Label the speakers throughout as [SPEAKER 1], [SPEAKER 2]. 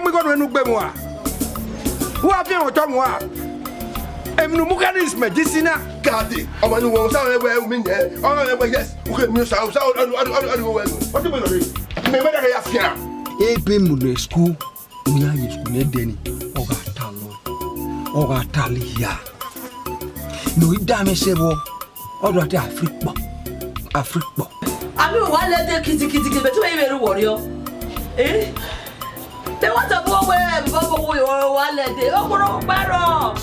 [SPEAKER 1] We got to know Bemoa. Who have you told me? Mukanis medicina.
[SPEAKER 2] Gadi. I'm going to say where we there. Oh, yes. Okay, me say. What do you mean? Me better get afia.
[SPEAKER 1] Mu school. We are in school Deni. Oga Talia. No, it damn sebo. Oga Africa.
[SPEAKER 3] I mean, one let the kitty but you ain't very warrior. Eh? They want to go away, Bobo, or one let the Ogro Barrow.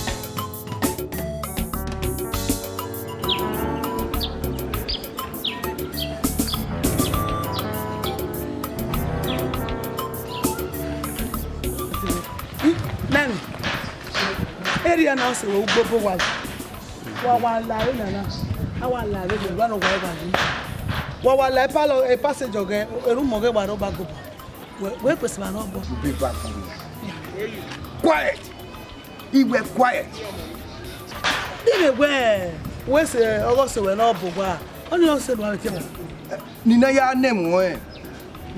[SPEAKER 4] Nanny, area now say we go one. One line na. I want line we run away by him. One line palo a passage again. A room again by no back up. Where was my number?
[SPEAKER 1] Be back for me. Quiet. He were quiet.
[SPEAKER 4] Anyway, where's also when all boba? Only also one thing.
[SPEAKER 1] Nina ya name one.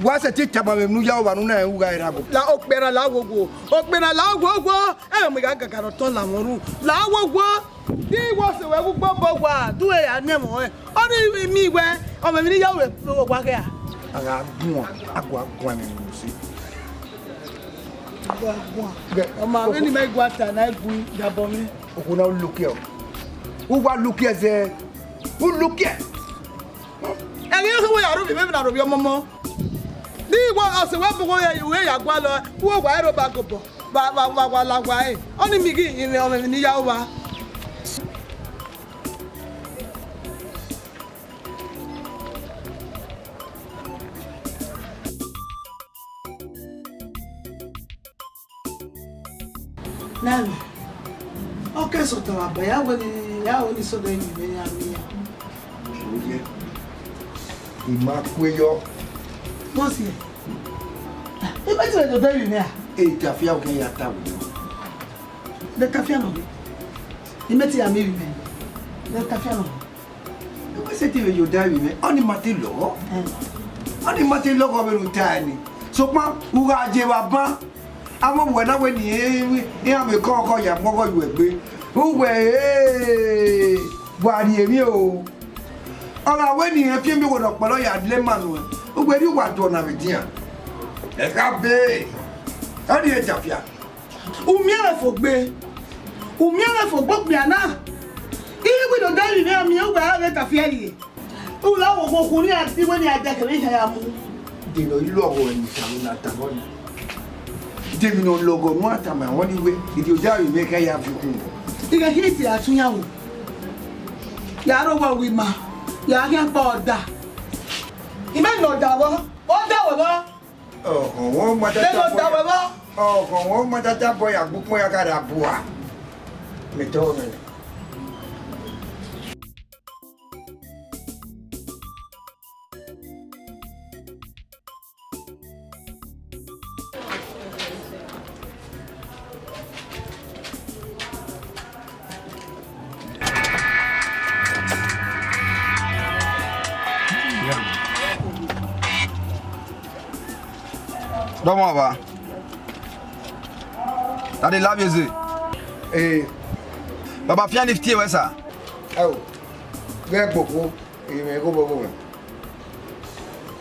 [SPEAKER 1] What's a teacher by Nuya Wanuna who got
[SPEAKER 4] La Opera Lago, Opera Lago, and we got Caraton Lamoru. Lago, he was a well boba, do a name. Only me where, or maybe you will walk here.
[SPEAKER 1] I got one.
[SPEAKER 4] Any make what and I go Yabomi.
[SPEAKER 1] Who now look here? Who will look here? Who look here?
[SPEAKER 4] And you don't remember of your mama. They want us to walk away. You wear a guala, who are wide back up. Only me in the Yawa. Nani, okay, so to a boy, when you so going to be a me.
[SPEAKER 1] Imakuyo.
[SPEAKER 4] What's it? If I said the very near,
[SPEAKER 1] A Tafia can yata.
[SPEAKER 4] the Cafiano. He met a million. The Cafiano.
[SPEAKER 1] I said to you, die with me. Only Matilo. Only Matilo over tiny. So, ma, who are Jeva? I'm when I went here, I'm a cock, you will be. Who were what you? All I went here, came with a Paloya Lemon. Who were you want to have it here? A cafe. How do you Tafia?
[SPEAKER 4] Umia for Bay. Umia for Bobiana. Even with the daily name, you will have a fairly. Who love who are when you are decorating.
[SPEAKER 1] They know you love when you come at the one. They know logo, what am I only way? If you die, you make a yap.
[SPEAKER 4] You can hit it at you. Yaro with ma. Yagan border. He might not double. What double?
[SPEAKER 1] Oh, one mother. Oh, one mother boy, I book my got a boa. Me told me. Don't worry. That they love you. Eh, Baba Fian if tea, sir. Oh, get Boko. You may go over.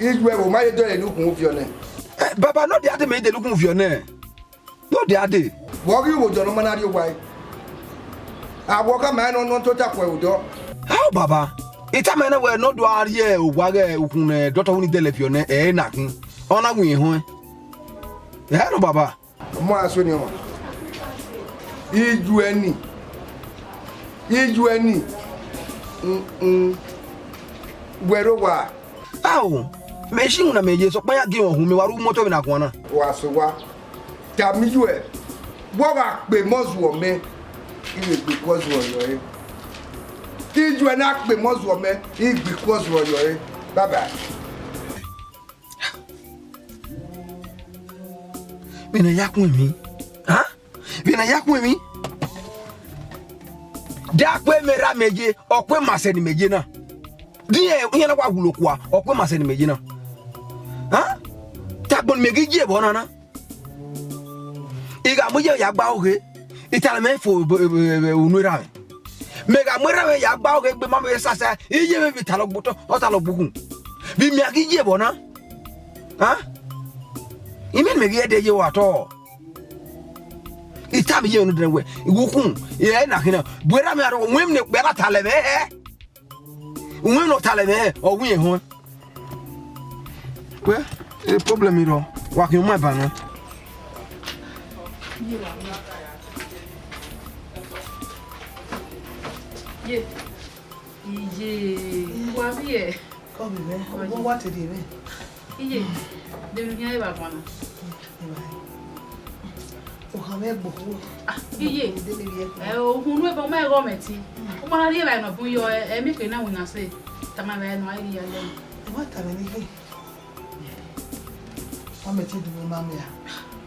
[SPEAKER 1] Each way, my daughter look move your name. Baba, not the other made the look move your name. Not the other. Walk you with your man, your wife. I walk a man on to tap with door. How, Baba? It's a man where not do our year, Wagga, who daughter only delep your name, eh, knocking. On a wing, huh? Hello, Baba. Moi, Sonia. Ijueni. Where wa? Oh, machine na meje so pa give ohun mi waru moto mi na kon na. Wa so wa. Tami ju e. Wo ga pe mozu o me. Ibi because wo yo e. Iju na pe mozu o me. Ibi because wo yo e. Bye bye. Bina yakun mi. Ha? Bina yakun mi. Da kwe mera meje, okwe maseni meje na. Diye yana kwa gulokwa, okwe maseni meje na. Ha? Takbon megi je bona na. Iga muje ya gba oge. Itala me fo unura. Mega mwera we ya gba oge gbe mama sasa. Ije me bitalo buto, otalo bugun. Bi mi agi je bona. Ha? Imen megi ede je wato. Ita mi je onu denwe. Igukun, ye na kina. Bwera me aro nwem ne bela talebe nwem no talebe o wi ho. Kwe, e problem iro. Wa ki mo ba no.
[SPEAKER 5] Ye. Wa bi e.
[SPEAKER 4] Come here. What did you mean?
[SPEAKER 5] Iye. De mi ya ba bana.
[SPEAKER 4] O hame boku.
[SPEAKER 5] Iye. Ohun e ba ma ego meti. O ma ri ba no bu yo e mi pe na wona se. Tama ba no ai ya le.
[SPEAKER 4] What are you? I'm a tea to my mamma.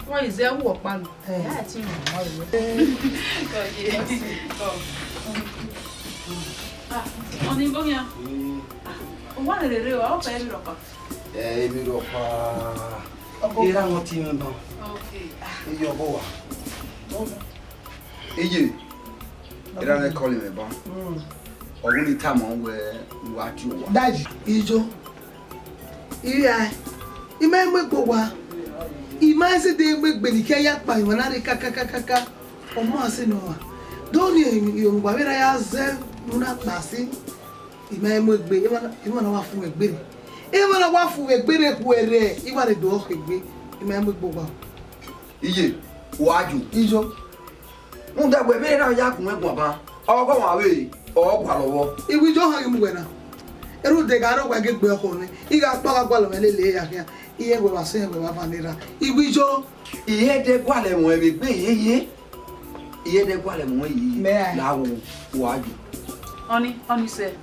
[SPEAKER 5] Why is there work pan? Yeah, ti mo. Oni bonya. O wa le re o pa ri ropa.
[SPEAKER 1] Mi ropa. Era mo ti me ba.
[SPEAKER 5] Okay.
[SPEAKER 1] Iyo bo wa. Eje. Era na call me ba. Ogun ni time on we wa ti o wa.
[SPEAKER 4] Daddy, ijo. Iya. Ime gbo wa. Ima se de gbe ni ke ya pa iwona re kakakaka. Omo ase no wa. Doni yo ngwa vera ya ze una pasi. Ima gbe ima na wa fun egbe. Ima na wa fun egbe re ku ere. Iwa re do egbe. Ima gbo wa.
[SPEAKER 1] Iye, waju.
[SPEAKER 4] Ijo.
[SPEAKER 1] Nda gbe be ra ya kun egun ba. Ogo wa we, o gba lowo.
[SPEAKER 4] Iwi jo han mu na. Eru de ga ro gba ge gbe oko ni. Iga pa ga gba lo mele le ya kia. Iye gbe ba se gbe ba vanira. Iwi jo
[SPEAKER 1] Iye de gwa le won e gbe yeye. Iye de gwa le won yi. Lawo waju.
[SPEAKER 5] Oni se.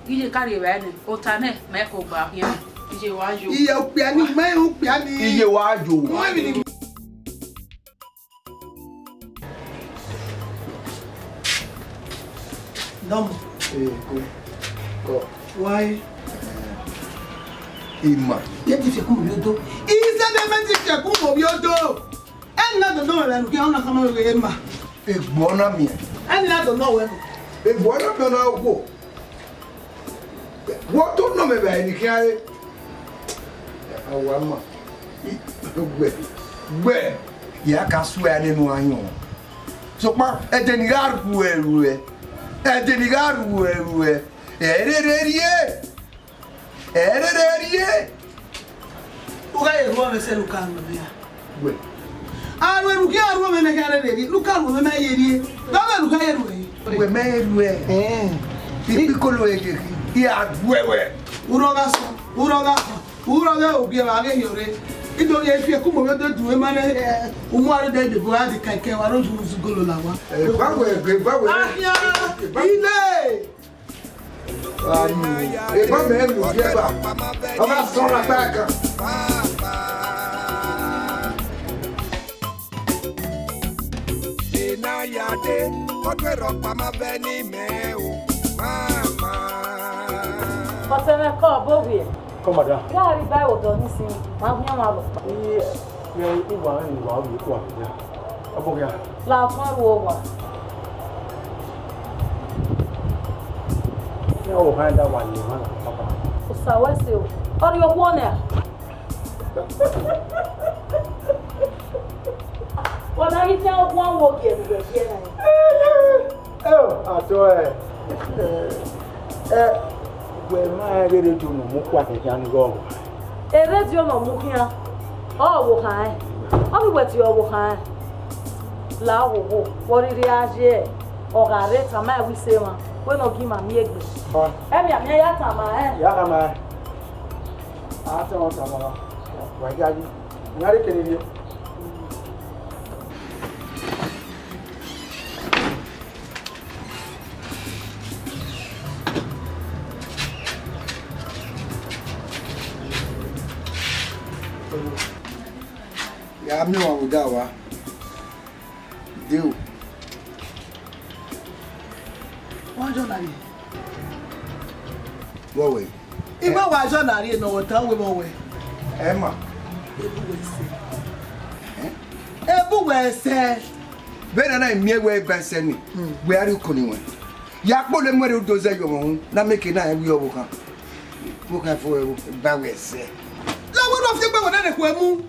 [SPEAKER 5] Iye carry we ni. O ta ne me ko gba yan. Iye wa jo.
[SPEAKER 4] iye o pe ani me o pe ani.
[SPEAKER 1] Iye waju.
[SPEAKER 4] Mo mi ni Dom.
[SPEAKER 1] Go.
[SPEAKER 4] Why?
[SPEAKER 1] Ima.
[SPEAKER 4] Ye ti fe ku mi odo. Ise de me ti fe ku mo bi odo. En na do no we ki ona kama we ma.
[SPEAKER 1] Egbo na mi.
[SPEAKER 4] En na do no we.
[SPEAKER 1] Egbo na mi na ogo. Wo to no me ba ni ki aye. Awa ma. Gbe. Ya ka su ya nínú ayan. So pa e de ni garu eru e. E de ni garu eru e. Erererie.
[SPEAKER 4] O ga ye ro me se lu kan no ya.
[SPEAKER 1] Gbe.
[SPEAKER 4] Aru eru ki aru me na ga re ri. Lu kan mo me ye ri. Do me lu ka ye ru e.
[SPEAKER 1] Gbe me eru e. Ibi kolo e ke. Ya wewe.
[SPEAKER 4] Uro ga so. Uro ga o bi ba ge yore. Ido ye fi ku mo me do du e ma ne. O mu aru de bo a di keke wa ro ju su golo la wa.
[SPEAKER 1] Gbawe.
[SPEAKER 4] Ahia. Ile.
[SPEAKER 1] Eba me lu jeba. Aba son la back.
[SPEAKER 6] Ina yade, odwero pama beni me o mama.
[SPEAKER 3] Você vai co bowie.
[SPEAKER 7] Come on, down.
[SPEAKER 3] Gari bai o do nisi. Ma hu ma lo.
[SPEAKER 7] Yeah, you want to go out. Yeah. Above here.
[SPEAKER 3] La fun ru wa.
[SPEAKER 7] Yeah, oh, hand that one. You want to papa.
[SPEAKER 3] O sa wa se o. Ori o wo na. Wana ri ta o won wo ge na.
[SPEAKER 7] Oh, ato we ma re do no mo kwa ke jan go.
[SPEAKER 3] E radio no mu hia. O wo han. O bi weti o wo han. La wo wo. Wori ri aje. O ga re ta ma wi se wa. We no gi ma mi egbe. E mi amia ya ta ma
[SPEAKER 7] Ya kama. Ata o ta ma. Wa jaji. Ngare kenini.
[SPEAKER 1] Ya mi wa uda wa. Deu.
[SPEAKER 4] Wọ́n na ni.
[SPEAKER 1] Wo we.
[SPEAKER 4] Igba wa jo na ri no wota we mo we.
[SPEAKER 1] Emma.
[SPEAKER 4] Ebu we se.
[SPEAKER 1] Bena na mi we gbanse ni. We ari ko ni won. Ya po le mo re do ze yo mo na make na e wi owo kan. Mo kan fo e gba we se.
[SPEAKER 4] La wo no fi gba wona ne ko emu.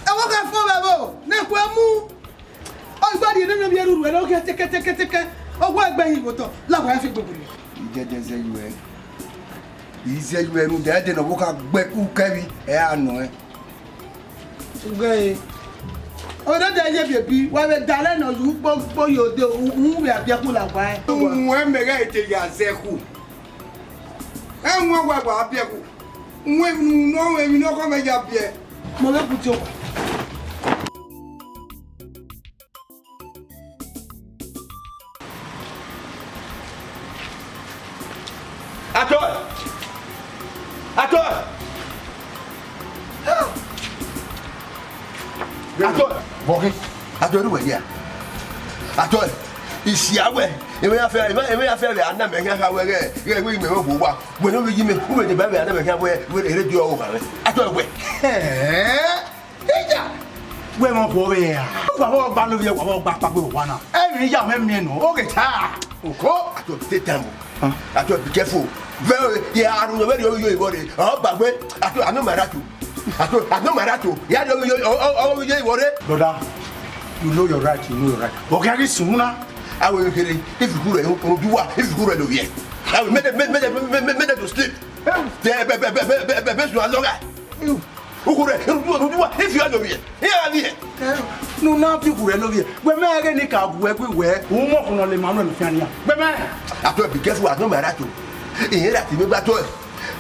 [SPEAKER 4] E wo kan fo be bo ne ko emu. O gba di ne bi eru e lo ke teke. Owo egbe yin boto la wa fi gbogbo ni.
[SPEAKER 1] Ije ze yo e. Ize yo e nu de no wo ka gbe ku kewi e anu e.
[SPEAKER 4] Ngbe odo de ye bebi wa be dale no yu gbogbo yode un we abiaku la wa e.
[SPEAKER 1] Nwe mega ite ya zeku. Enwe gwa abiaku. Nwe no we mi no ko me ja bie.
[SPEAKER 4] Mo le puti o.
[SPEAKER 2] Attends,
[SPEAKER 1] Boki.
[SPEAKER 2] attends, où est-ce attends, ici à ouais, il va faire les ananas, mais il va faire oui, mais on va voir. Vous ne me dites mais où est le bébé ananas, mais vous allez le dire au carré. Attends, ouais.
[SPEAKER 7] Déjà. Ouais, mon pauvre. On va voir par le vieux, on va voir par le wana. Eh, il y a même nous. Ok, ça.
[SPEAKER 2] Encore, attends, c'est un mot. Attends, be careful. Il y a un nouvel yo body. Oh, bah ouais. Attends, à nous maratou. Attends, maratou. Il y a yo body.
[SPEAKER 7] Brother, you know your right, you know your right. Ok, I guess sooner.
[SPEAKER 2] I will get it. If you could, do what? If you could, do it. I will make it to sleep. The best one longer. Who could do what? If you are over here. Here,
[SPEAKER 7] Nous n'avons plus pour élever. Ouais, mais elle n'est qu'à vous everywhere. Où moi, on a les mamans de Fiania. Ouais, mais.
[SPEAKER 2] Attends, be careful. Attends, maratou. Et il y a qui me bateau.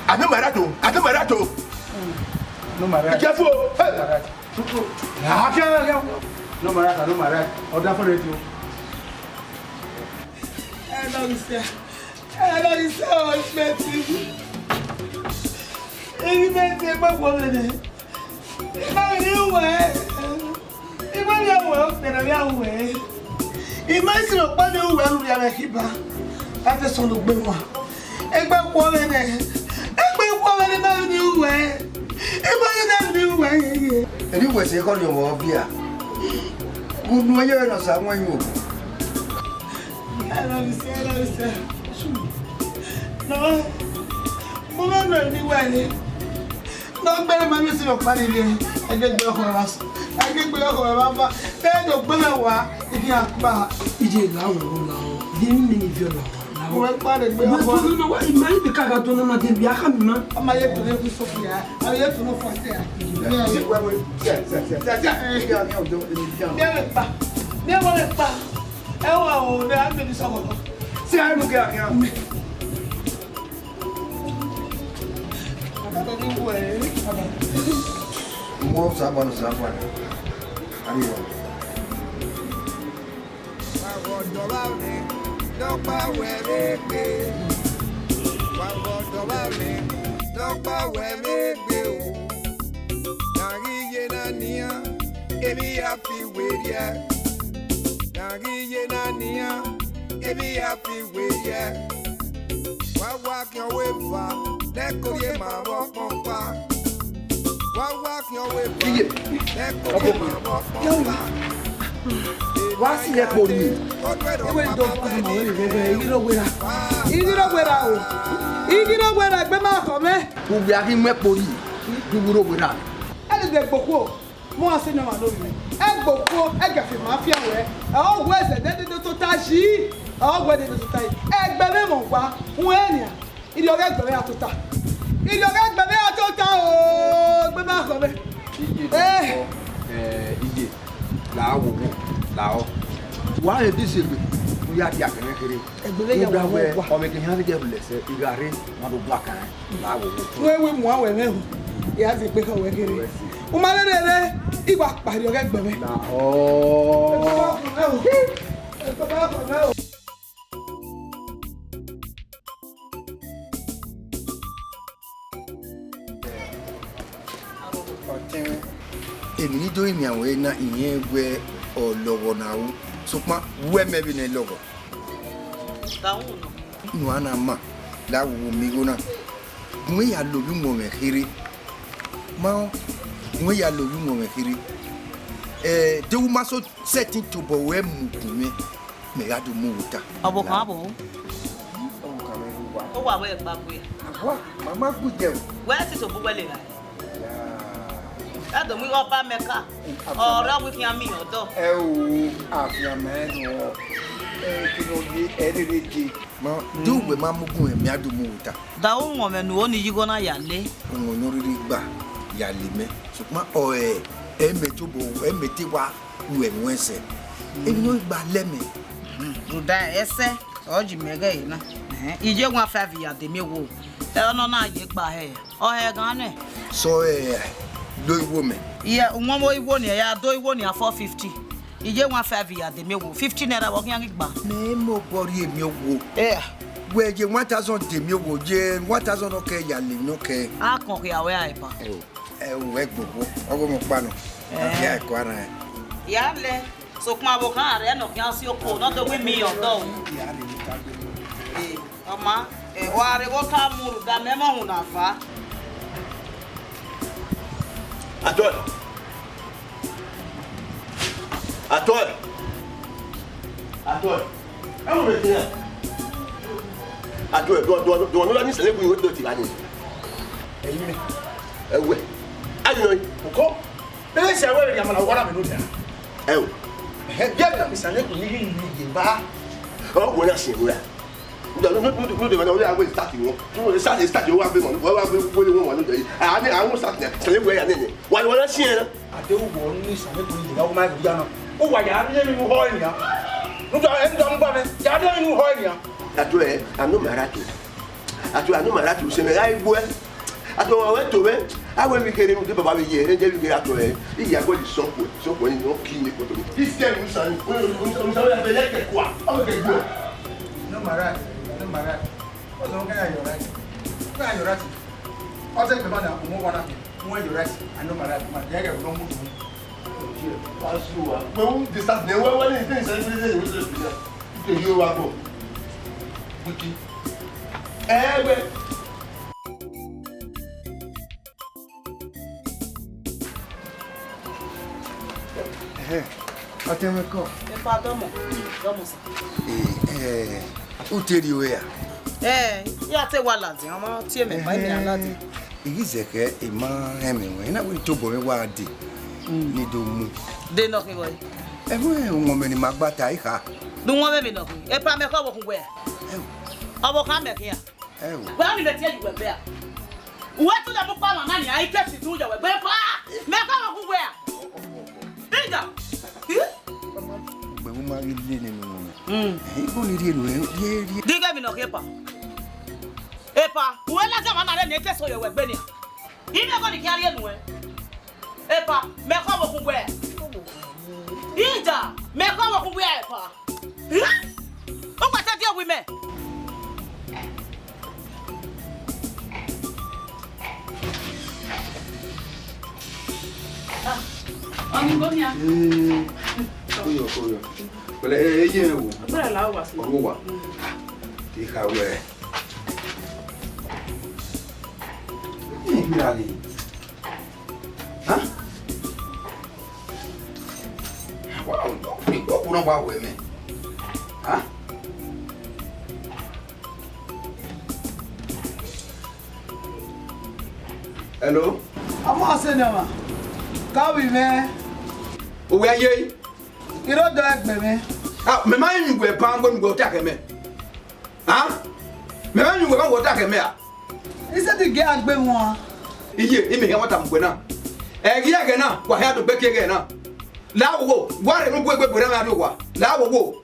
[SPEAKER 2] Attends, maratou.
[SPEAKER 7] No matter.
[SPEAKER 2] Be careful.
[SPEAKER 7] No matter. Order for it.
[SPEAKER 4] Ela is so expensive. Expensive, but woman. Ima you way. Ima you way. Tena ya way. Ima si o pa de o we lu ya me kiba. Ate so lo gbe wa. Egbe ko le ne. Na ni o way. Ima na ni o way.
[SPEAKER 1] Eri we se ko ni mo bia. Gunu ayo no sa wan yo.
[SPEAKER 4] Ela is. No. Mo ma no ni wa ni. No gbere ma mi si o pa ni le. Egbe ko wa so. Egbe ko wa ba. Be do gbe me wa. Ibi akpa.
[SPEAKER 8] Ije lawo lawo. Demi ni viola.
[SPEAKER 4] Mo pa de gbe
[SPEAKER 8] Ma
[SPEAKER 4] ko.
[SPEAKER 8] so no wa imani be kaga to na de bi aka mi ma.
[SPEAKER 4] Ama ye to le ku so ya. Ama ye to no fo se ya. Ni mo le pa. E wa o de a me ni so ko.
[SPEAKER 7] Si I look at him.
[SPEAKER 1] Mo sa ba no sa ba. Ari yo. Wa si ye po ni.
[SPEAKER 4] Ewe do ko ma we re iro wera. Iro wera o. Iro wera gbe ma ko me.
[SPEAKER 1] Ku bi aki me po ni. Du buro wera.
[SPEAKER 4] Ele de gboko. Mo ase na ma lori mi. E gboko, e gafe ma fi awe. E o we se de to ta shi. O we de to ta yi. E gbe me mo pa. Won enia. Iri o gbe me atota. Iri o gbe me atota o. Gbe ma ko me.
[SPEAKER 1] Ije. La wo la o. Wa e di segbe. Mo ya di akere kere.
[SPEAKER 4] Egbele ya wa wa.
[SPEAKER 1] O me ke han de blese. Igare ma do gba kan. La wo.
[SPEAKER 4] We mu awe me hu. Ya se pe ko we kere. O ma le re igba pari o gbe me.
[SPEAKER 1] La o. èmi do mi àwọn na ìyẹn we olowo na wo so pa we me bi ne logo
[SPEAKER 9] Daun no.
[SPEAKER 1] no ana ma la wo mi go na mo ya lo bi mo me kiri ma mo ya lo bi mo me kiri de wo ma so setting to bo we mu kumi me ga do mu wuta
[SPEAKER 9] Abokan abo. O wa we gba bu ya.
[SPEAKER 1] wa mama ku je
[SPEAKER 9] We ti to bu wele ga. Ado mi oba meka. Ora wi fi ami odo.
[SPEAKER 1] o afia me no kino ye ererede ma do we ma mu gun me ado mu wuta
[SPEAKER 9] Daun wo me nu oni yigo na yale.
[SPEAKER 1] òun lórí gbà yà lè mẹ́ ṣùgbọ́n ọ̀ẹ́ ẹ̀mẹ́ tó bọ̀ ẹ̀mẹ́ tí wà lu ẹ̀wọ̀n ẹsẹ̀ ẹ̀mí ó gbà lẹ́mẹ̀.
[SPEAKER 9] Ruda ese oji mege ina. Ije gwa 5 ya de mi wo. E ono na ye gba he. O he gan ne.
[SPEAKER 1] sọ lo ìwọ mẹ́.
[SPEAKER 9] Iye won mo iwo ni ya do iwo ni 450. Ije gwa 5 ya de mi wo. 50 naira wo kan gba.
[SPEAKER 1] mẹ́ mo bọ̀rí èmi owó
[SPEAKER 9] Eh.
[SPEAKER 1] wẹ́ẹ̀jẹ̀ 1000 tèmi owó jẹ́ 1000 ọkẹ́ yà lè nọkẹ́
[SPEAKER 9] A kan ki awe aipa.
[SPEAKER 1] ẹ̀ gbogbo ọgbọ́n mo pa nù àti àìkọ́ ara ẹ̀.
[SPEAKER 9] Ya le. So kuma bo kan are no kan si oko no do we mi odo. Eh, ama wa re wo ka muru da me mo hun na fa.
[SPEAKER 2] Attends. Ah, on retient. Attends, do on ni sele bu do ti la ni. Ouais. Ayi no.
[SPEAKER 7] Ko. Be se we ya mala wora me no dia.
[SPEAKER 2] O.
[SPEAKER 7] Dia mi sane ko ni ni ba.
[SPEAKER 2] O wo na se wo ya. No de na o start won. No start o wa be mo. Wa be wo le won no dey. Ah ni awon start na. Sele we ya ni. Wa na se na.
[SPEAKER 7] Ade wo ni sane ko ni ba ko ma dia no. O wa ya ni mi ho ni ya. No do en do ngba me. Ya do ni ho ni ya.
[SPEAKER 2] Attends, anu maratu. Attends, anu maratu se me ga igbo. Attends, wa we to be. Awe mi kere mu de baba bi ye. Je bi kere attends. Iya go di sonko ni no ki ni ko to. System mu san. O sa ya be le ke kwa. O ke gbo.
[SPEAKER 7] No marat. O so kan ya yo right. Kan yo right. O se pe ma na mo wa na. Mo yo right. Anu marat ma ya ga no mu tu.
[SPEAKER 2] Pasua. Mo de start ne wa ni tin se ni se ni. Ke yo wa go. Wiki. We.
[SPEAKER 1] Atemeko.
[SPEAKER 9] E pa domo. Domo sa.
[SPEAKER 1] O teri o ya.
[SPEAKER 9] Ya te wa lati, omo ti e me pa mi alati.
[SPEAKER 1] Igizeke ima hemi we na we to bo me wa de. Ni do mu.
[SPEAKER 9] De no ki boy.
[SPEAKER 1] Ewe won me ni magbata iha.
[SPEAKER 9] Du won me no ki. E pa me ko bo kun gbe. Obo kan me ki ya. Ba mi be ti e ju gbe ya. Uwe tu le mu pa na ni ai ke si tu je we gbe pa. Me ko bo kun gbe ya. Dinga.
[SPEAKER 1] Gbe mo ma ri le ni mo. Ibo ni ri enu ye.
[SPEAKER 9] Dinga mi no ki pa. E pa, uwe la ka ma na le ni ke so ye we gbe ni. Ime ko ni ki ari enu e. E pa, me ko bo kun gbe. Ida, me ko bo kun gbe e pa. O pa te di wi me.
[SPEAKER 5] Oni gomia.
[SPEAKER 1] Oyo. Wala eye wo.
[SPEAKER 5] Bra la wa si.
[SPEAKER 1] Owo wa. Ti ka we. Ni ali. Ha? Wow, ni ko kuna wa we me. Ha? Hello?
[SPEAKER 4] Amo se na ma. Ka wi me.
[SPEAKER 1] O we aye.
[SPEAKER 4] Iro do egbe me.
[SPEAKER 1] Ah, me ma yin gwe pa ngo ngo ta ke me. Ha? Me ma yin gwe pa ngo ta ke me a.
[SPEAKER 4] Ise ti ge agbe won.
[SPEAKER 1] Iye, imi ga wata mgbe na. Egi ya ge na, kwa ya do beke ge na. La wo, wa re mu gwe gbe na ri wa. La wo.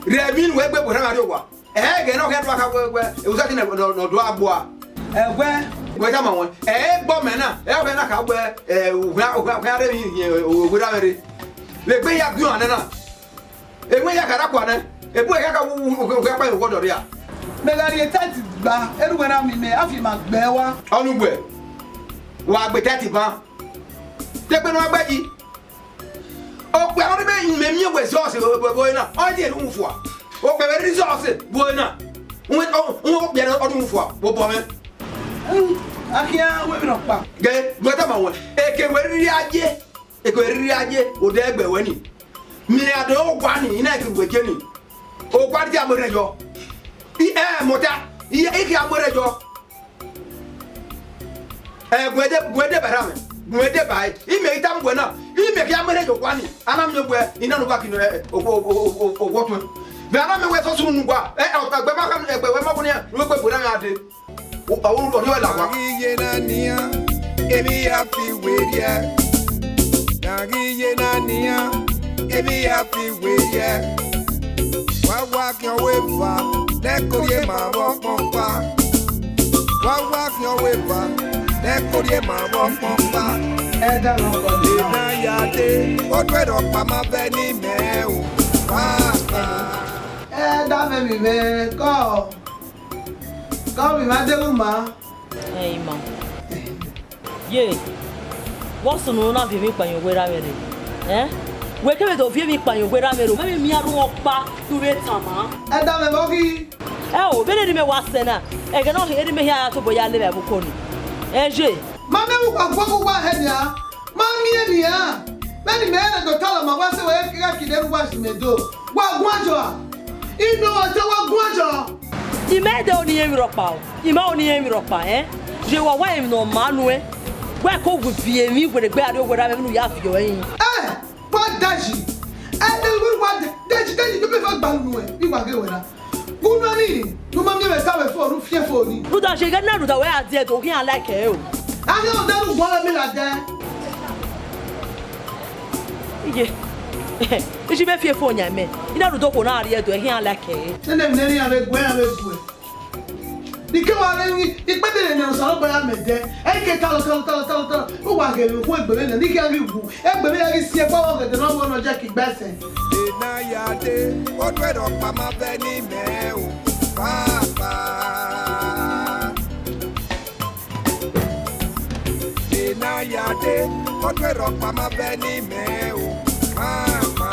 [SPEAKER 1] Re mi nu gbe na ri wa. Ge na o ke do aka gwe. E wo sa ti na no do agbo a.
[SPEAKER 4] Egbe.
[SPEAKER 1] Gwe ta ma won. Gbo me na. O ke na ka gbe o re mi o da mere. Le gbe ya gun ana na. E gbe ya kara kwa na. E bu e ka o ke pa o do ri a.
[SPEAKER 4] Me la ri tati gba, eru na mi me afi ma gbe wa.
[SPEAKER 1] Onu gbe. Wa gbe 30 ban. te pe no agbaji o pe awon be me mi we sauce boy na o je lu mfu a o pe be sauce boy na o pe na o du mfu a bo bo me
[SPEAKER 4] akia we mi no pa
[SPEAKER 1] ge gbeta ma won e ke we riri aje o de egbe we ni mi ade o gwa ni ina ke we je ni o gwa ti amore jo mota iki amore jo gwede barame gwede bai ime itam gwena ime ki amore jo kwani ana me gwe ina no baki no ogwoto be ana me we so sunu ngwa ogbe ma kam egbe we ma buni we gbe bura ade awon lo ni la wa
[SPEAKER 6] iye na nia emi ya fi weria iye na nia emi ya fi weria wa ki o we fa le korie ma bo pompa wa ki o we fa le korie ma bo pompa
[SPEAKER 4] e da no ko
[SPEAKER 6] le na ya de o twero pa ma be ni me o
[SPEAKER 4] e da me mi ko mi ma de uma
[SPEAKER 3] Hey ma. Ye. What's no na vi mi pa yon gwera mere. We ke me do vi mi pa yon gwera mere. Me mi aru opa tu re tama.
[SPEAKER 4] e da me bogi
[SPEAKER 3] O be de me wasena. E ga no he de me hia to boya le be ko ni. Je.
[SPEAKER 4] ma me bu kwa he dia ma mi e dia na ni me na do tala ma wa se we ka ki de ru wa si me do wa gun ajo ino wa se wa gun ajo
[SPEAKER 3] Ime de oni emi ropa o. Ime oni emi ropa Je wa wa emi no manu Wa ko gu fie mi gbe gbe ade ogora me nu ya fi yo yin.
[SPEAKER 4] What dashi? De lu wa dashi do be fa gba nu bi wa ge we na. Gunu ni, no ma me be sa be fo ru fie fo ni.
[SPEAKER 3] Ru da se ga na ru da we ade to kin like e o.
[SPEAKER 4] Ade o da ru gbo le mi la de.
[SPEAKER 3] Ije. Ije be fie fo nya me. Ida ru do ko na ari e do e kin like e.
[SPEAKER 4] Nene mi ni ave gwe. Ike wa le ipe de ne so ba ya me de. E ke talo. O wa ge lu ko egbere na ni ke ari gu. Egbere ya ri si e pa wo ge de no wo no je ki gbese.
[SPEAKER 6] na ya de o twero pa ma be ni me o papa na ya de o twero pa ma be ni me o mama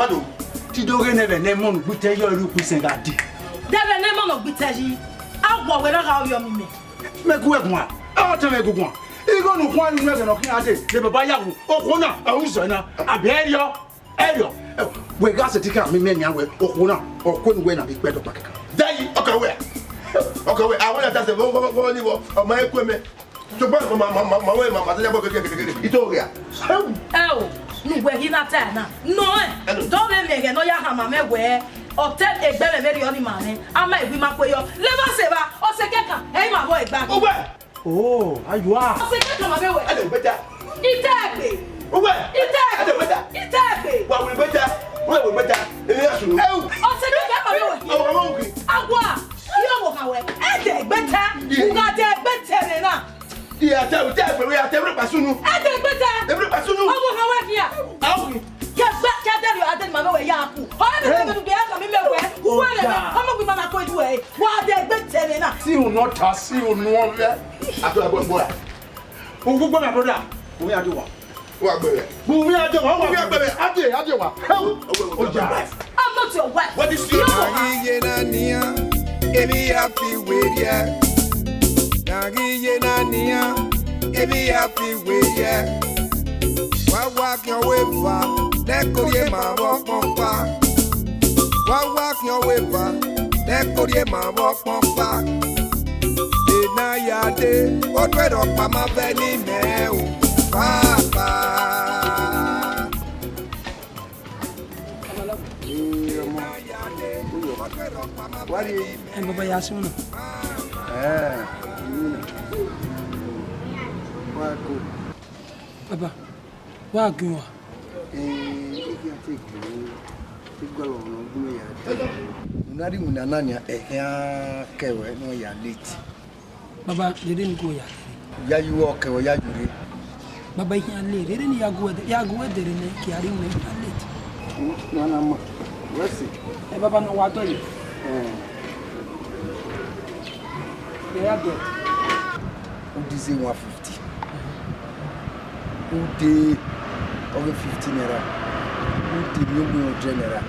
[SPEAKER 2] Wado
[SPEAKER 7] ti doge nebe ne mon gbute yo ru ku sengadi
[SPEAKER 3] Debe ne mo no gbiteji agwo we na ga yo mi me
[SPEAKER 7] meku egun a o te megun igo nu kwa nu nebe no kin ade le baba yawo okun na o so na aberio erio we ga se tika mi me nya we okun na okun we na bi pedo pa kaka
[SPEAKER 2] dai okawe awon ta se bo ni wo o ma eku me to ba ma we ma ta jabo keke itoria
[SPEAKER 3] nu we hina ta na no do be me ge no ya ha ma me we hotel egbe me meri oni ma ni ama ebi ma pe yo le ma se ba o se keka e ma bo egba
[SPEAKER 2] o we
[SPEAKER 7] oh ayua
[SPEAKER 3] o se keka ma be we
[SPEAKER 2] ade beta
[SPEAKER 3] itepe
[SPEAKER 2] o we
[SPEAKER 3] itepe
[SPEAKER 2] beta
[SPEAKER 3] itepe
[SPEAKER 2] wa we beta e ya sunu
[SPEAKER 3] o se keka ma be we
[SPEAKER 2] o ma uki
[SPEAKER 3] agwa yo wo ka we e de gbeta nga de gbeta na
[SPEAKER 2] iya ta o ta pe we ate re pasunu
[SPEAKER 3] e de gbeta
[SPEAKER 2] e re pasunu
[SPEAKER 3] o wo ka we kia
[SPEAKER 2] awu
[SPEAKER 3] ke de yo ade ma be we ya ku o le be du be ya ka mi me we wo le o mo gbi ma na ko ju e wa de gbeta na
[SPEAKER 7] si o no ta si o no ve
[SPEAKER 2] ato abo mbo
[SPEAKER 7] o gbogbo na brother o mi ade wa
[SPEAKER 2] gbere
[SPEAKER 7] bu mi ade wa ade wa o ja
[SPEAKER 3] I'm not your wife.
[SPEAKER 2] What is your
[SPEAKER 6] Nagi na nia, emi ya fi weria. Nagi na nia, emi ya fi weria. Wa kyo wefa, le korie ma bo pompa. Wa kyo wefa, le korie ma bo pompa. Na ya de, o twero pa ma be ni me o, papa.
[SPEAKER 8] Baba Yasin. Baba, wa gun wa.
[SPEAKER 1] Igwalo no gume ya. Unari munananya kewe no ya late.
[SPEAKER 8] Baba, they didn't go yet.
[SPEAKER 1] Ya you walk or ya you.
[SPEAKER 8] Baba, he and late. They didn't go there in the carrying me late.
[SPEAKER 1] No, what's it?
[SPEAKER 8] Baba, no water. They are good.
[SPEAKER 1] Who is 150? Who did over 15 naira? Who did you general?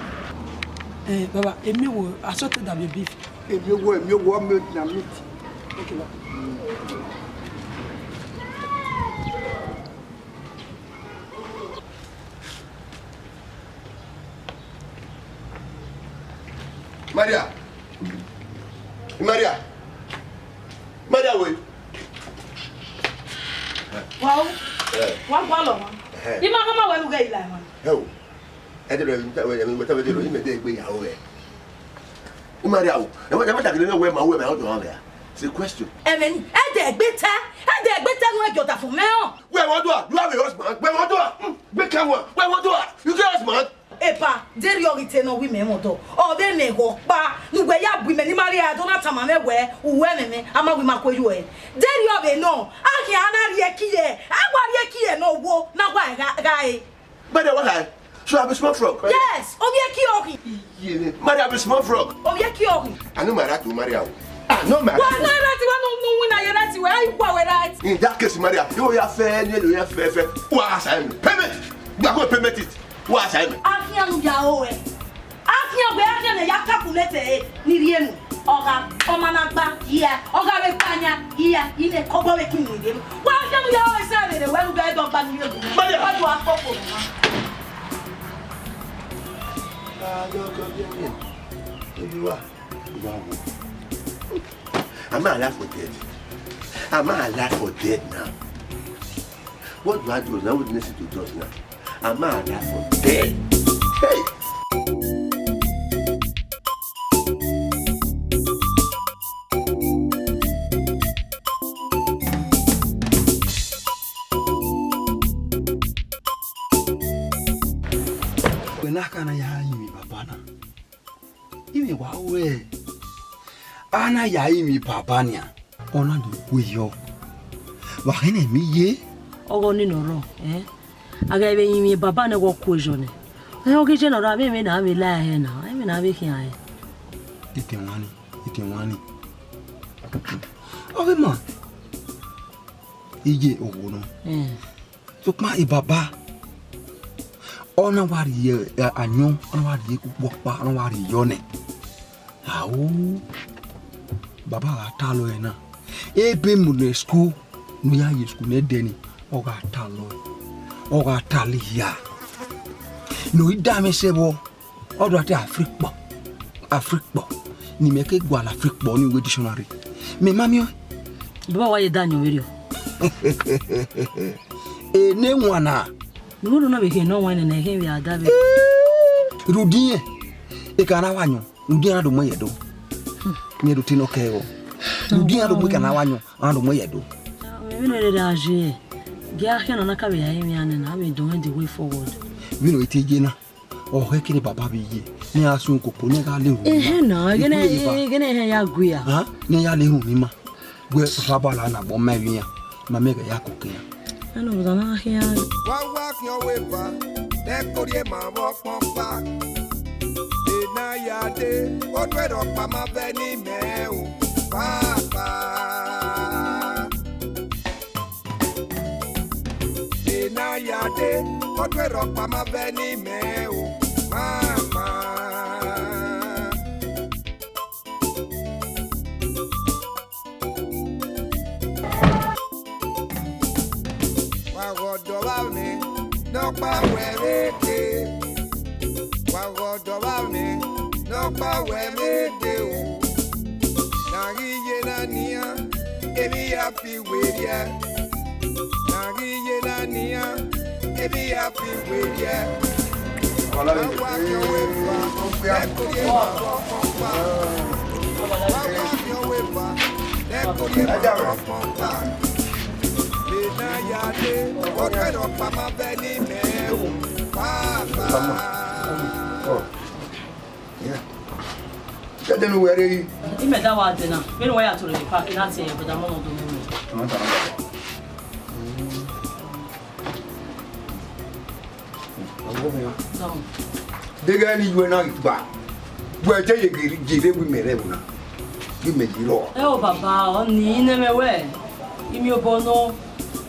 [SPEAKER 8] Baba, if you were assorted of your beef.
[SPEAKER 1] If you were milk na meat.
[SPEAKER 8] Okay, Baba.
[SPEAKER 2] Maria, wait.
[SPEAKER 3] Wow. One follow. You know how well we get
[SPEAKER 2] Oh, I don't know whatever you may be away. Maria, and whatever that you know where my way out of there. It's a question.
[SPEAKER 3] Emen, and the better work you for me.
[SPEAKER 2] Where what do you have a husband? Where what do you? Where what do you get husband?
[SPEAKER 3] Epa, there you return no women moto. Or they may go ba, no way up women, Maria, don't have time where, women, I'm a woman for you. There you have a no. I can't yeki, I want yeki no wo, now why, guy.
[SPEAKER 2] But what I so I have a small frog.
[SPEAKER 3] Yes, oh, yeki,
[SPEAKER 2] Maria have a small frog.
[SPEAKER 3] oh, yeki.
[SPEAKER 2] I know my rat to Maria. No, man.
[SPEAKER 3] Why not?
[SPEAKER 2] In that case, Maria, you have fair, you have fair. What's I payment? We are going to permit it. What's I
[SPEAKER 3] Afianu Yao. Afia Beakan and Yakakulete, Nirian, Oga, Omanaba, here, Oga Repania, here, in a couple of king with him. Why can we always say that when we died of Banyu? But you are couple.
[SPEAKER 2] You are. I'm not alive for dead. I'm not alive for dead now. What do I do? I would listen to just now. I'm not alive for dead. Hey!
[SPEAKER 1] When I can't hear me, Papa. Even wow, Ana ya imi papania. Ona do kuyo. Wa hene mi ye.
[SPEAKER 3] Ogo ni no ro, Aga be imi baba na go kujo ne. O ke je no ra me na me la he na. Me na be kian he.
[SPEAKER 1] Itemwani. Oge ma. Ije ogo no. So ma I baba. Ona wari ye anyo, ona wari ye kupa, ona wari yone. Awu. Baba atalo ena. Ebe mu ne school, no ya ye school ne deni. Oga atalo. Oga atali ya. No idame sebo. Odo ate Afrique. Ni meke gwa la Afrique bo ni we dictionary. Me mami o.
[SPEAKER 3] Baba wa ye danyo werio.
[SPEAKER 1] Ne nwana.
[SPEAKER 3] Nuru na be ke no wan na he wi adabe.
[SPEAKER 1] Rudie. E kana wanyo. Rudie na do mo yedo. Nye do tino keo. Rudie na do mo kana wanyo. Ana do mo yedo.
[SPEAKER 3] Me no le danger. Gia ke no na ka be ya emi ane na me do the way forward.
[SPEAKER 1] We no iteje na. O he kini baba bi ye. Ni asun koko ni ga lehu.
[SPEAKER 3] Na gene he ya gua.
[SPEAKER 1] Ha? Ni ya lehu mi ma. Gwe papa la na bo ma wi ya. Ma me ga ya koke ya.
[SPEAKER 3] Ano do na he ya.
[SPEAKER 6] Walk your way back. Decorie ma walk pampa. Na ya de. Odwero pa ma beni me o. Papa. Na ya de. Odwero pa ma beni me o. Mama. Wagodo wa mi, no pa wemete. Wagodo wa mi, no pa wemete o. Nagi na nia, ebi happy with ya. Nagi na nia, ebi happy with ya. Walk your way back.
[SPEAKER 1] Yeah. That then where you?
[SPEAKER 3] Ime da wa de na. Me no wa ya to the park na tie e boda mo no do me.
[SPEAKER 1] Dega ni you na ba. Bo je ye gire wi mere bu na. Gi me di lo.
[SPEAKER 3] O baba o ni ne me we. Imi obo no.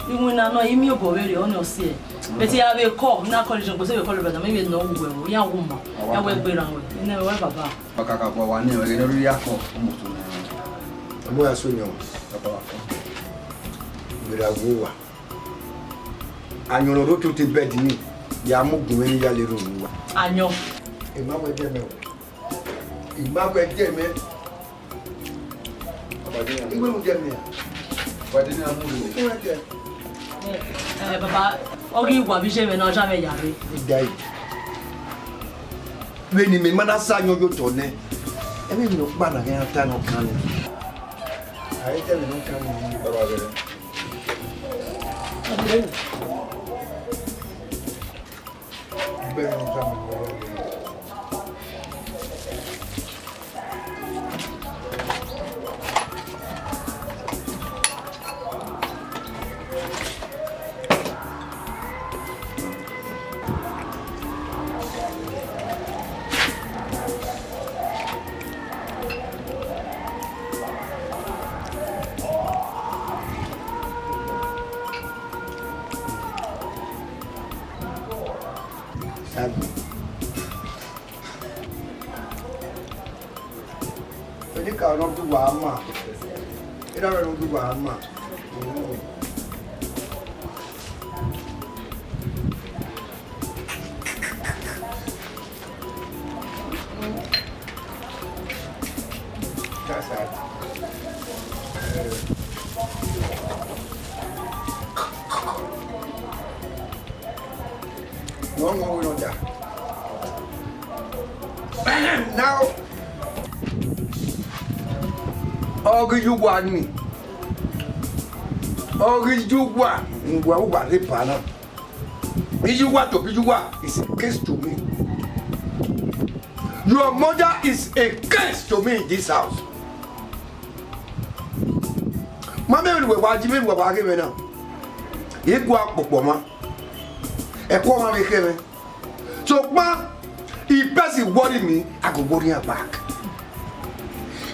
[SPEAKER 3] Imu na no imi obo we re o no se. Beti ya be call na college go se be call brother me no wu we ya wu ma. Ya we gbe ran we. Ne we baba.
[SPEAKER 1] Bakaka kwa wa ni we no ri akọ mo to na. Mo ya so nyo. Baba. Bira wo wa. Anyo ro to te bed ni. Ya mo gun ni ya le ro wa.
[SPEAKER 3] Anyo.
[SPEAKER 1] E ma we de me o. E ma we de me. Baba de ni mo de me. Baba de ni amu ni.
[SPEAKER 3] Baba, ogi gwa bi se me na ja me yare.
[SPEAKER 1] Dai. We ni me mana sa nyo yo to ne. E me no pa na ga ta no kan. Ai te me no kan ni baba de. Bem no kan. Jadi kalau tu lama, kita orang tu lama. Kasar. Ngomong we don't. Now. Ogi jugwa ni. Ogi jugwa. Ngwa ugwa repa na. Bijugwa to bijugwa is a case to me. Your mother is a case to me in this house. Mama we wa jimi we wa ke me na. Igwa popo ma. E ko ma me ke me. So pa if person worry me, I go worry her back.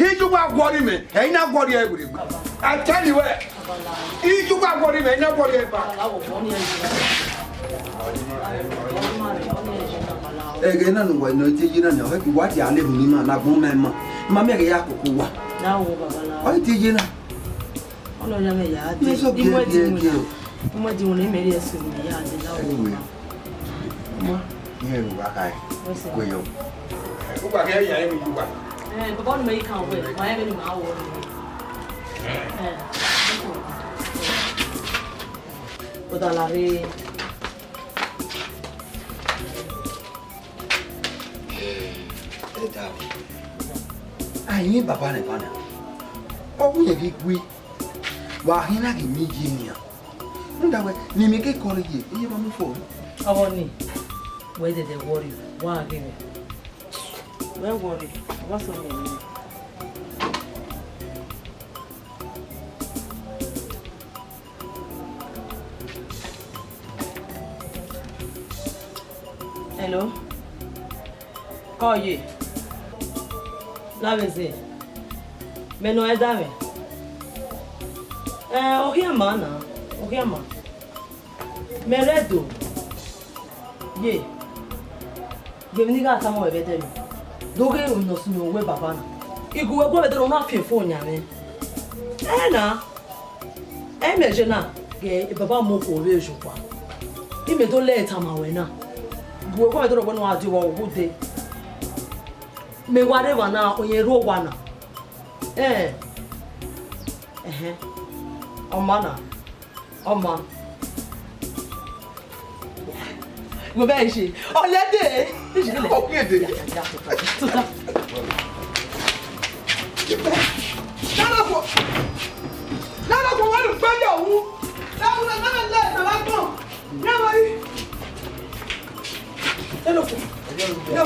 [SPEAKER 1] If you are worry me, I not worry everybody. I tell you what. If you are worry me, I not worry back. Again, no one no teaching on what you are living in my woman. Mamma Yakuwa.
[SPEAKER 3] Now, baba.
[SPEAKER 1] Why did you know?
[SPEAKER 3] Oh no, ya.
[SPEAKER 1] It's okay.
[SPEAKER 3] What do you want to make us in the yard?
[SPEAKER 1] Here we are. Go yo. Go back here, ya me you are.
[SPEAKER 3] The bottom may come with my enemy. But I love it.
[SPEAKER 1] Ayi baba ne bana. Owu ye bi gwi. Wa hina ki mi jinia. Nda we ni mi ke kore ye. Iye ba mu fo.
[SPEAKER 3] Awoni. Where did they worry? Why give me? Where worry? What's on me? Hello? Call you. Laveze. Meno edame. Ohiama na. Ohiama. Meredo. Ye. Gemi ga ta mo ebe de mi. Doge no sunu we baba na. Igu we go be de no afie fo nya me. Na. Meje na ge baba mo ko we jukwa. Ime to leta ma we na. Igu we go be de no adi wo gude. Me ware wana onye ro wana. Omana. Oma. Go be she. Olede.
[SPEAKER 1] Okede.
[SPEAKER 4] Nana ko wa lu gbejo wu. Lawu na le na la gbon. Na wa yi. Hello. Hello.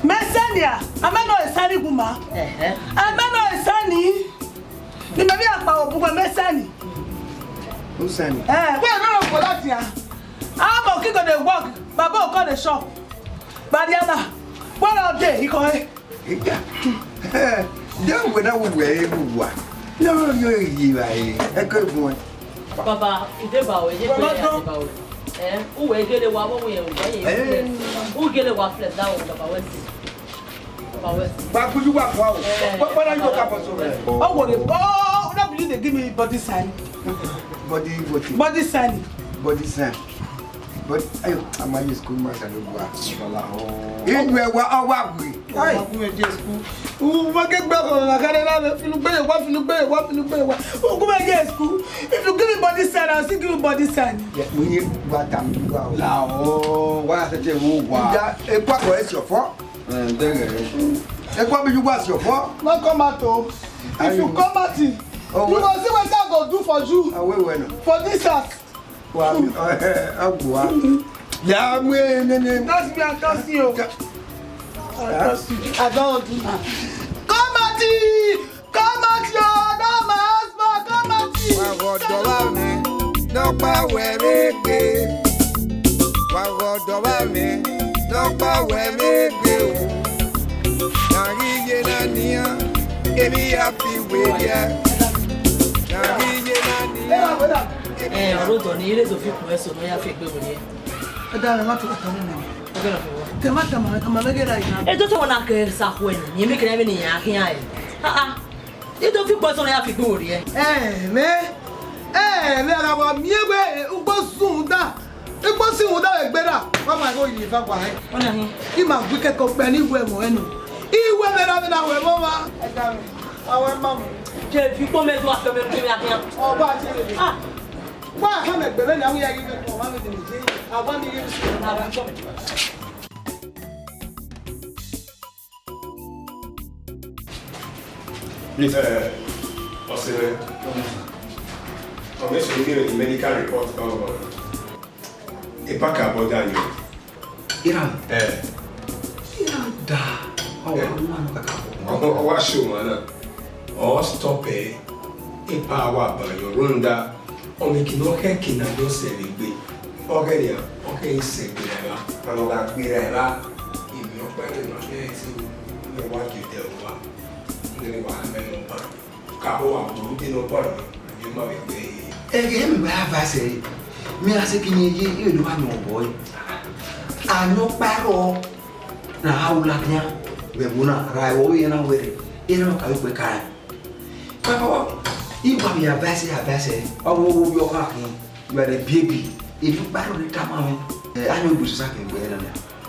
[SPEAKER 4] Messania, ameno esani guma. Ameno esani. Ni me bi apa obugo messani.
[SPEAKER 1] Usani.
[SPEAKER 4] We no for that ya. Amo ki go dey work, baba go dey shop. Badiana, what all day he go e?
[SPEAKER 1] Dem we na wo we buwa. No yo yi ba e. E ko fun.
[SPEAKER 3] Baba, ide ba we je ba we. Uwe gele wa mo ye uwe. U gele wa flat down baba we.
[SPEAKER 1] But could you walk out? What are you talking about?
[SPEAKER 4] Oh, what? Oh, that believe they give me body sign.
[SPEAKER 1] Body what?
[SPEAKER 4] Body sign.
[SPEAKER 1] Body sign. But I'm a school master. You were our way. Who will get back on a carrier? If you look better, what you look better, what you look better. Who come against school? If you give me body sign, I'll see you body sign. We need what I'm doing. Oh, what I tell you, what is your fault? E kwa be you was your fault? No come out oh. If you come out, you go see what I go do for you. For this house. Wow. Yeah, that's me, I trust you. I trust you. I don't do that. Come out, you're not my husband. Come out. No power, baby. No power, baby. Nariye na niya, ebi happy with ya. Nariye na niya.
[SPEAKER 3] Ọ̀rọ̀ ni ilé tó fi kún ẹ̀sùn ló yá fi gbé wòye.
[SPEAKER 4] Ẹ̀dá rẹ̀ má tó kàtà nínú mi. Tẹ̀mátà màá mẹ́gẹ́rẹ́ àyíká.
[SPEAKER 3] Ètò tó wọn náà kẹ́ sàkó ẹ̀yìn, yẹn mi kìrẹ́ mi nìyẹn àkíyàn ẹ̀. Ètò fi kún ẹ̀sùn ló yá fi gbé wòye.
[SPEAKER 4] Ẹ̀ẹ̀mẹ́ ara wa mi ẹgbẹ́ ugbó sùn dá. Ugbó sì wù dá ẹgbẹ́ dà. Wọ́n máa kó yìí fapá ẹ̀. Kí màá gbé kẹ́kọ̀ọ́ pẹ́ ní ìwé ẹ̀mọ́ ẹnu. Ìwé mẹ́ta mi náà wẹ̀ mọ́ ma. Ẹ̀dá mi, àwọn ẹ̀ máa mú. Ṣé
[SPEAKER 3] fi kó mẹ́tò àfẹ́ mẹ́tò mi àkíyàn?
[SPEAKER 4] Ọba àti èrè. Wá àhámẹ̀ gbẹ̀rẹ̀ ní àwọn yàrá ìgbẹ́ kan wá mi tẹ̀lé ṣe àwọn mi yẹn sùn náà wá gbọ́.
[SPEAKER 10] Please, Osire, unless you give a medical report about a pack about Daniel.
[SPEAKER 1] Iran. Iran da.
[SPEAKER 10] What show, man? Or stop a power by your runda. O making okay, can I just say it? Okay, yeah, okay, say it. I'm not going to be there. If you're better, you're what you tell me. Then what I'm going to do. Cabo, I'm doing no part of it. You might be.
[SPEAKER 1] Again, we have I say, me as a king, you do have no boy. I know Paro. Now, how like ya? We're gonna ride away and away. You know, I will carry. Papa. If you have a I will be your hacking. You are a baby. If you battle the time, I know you something better.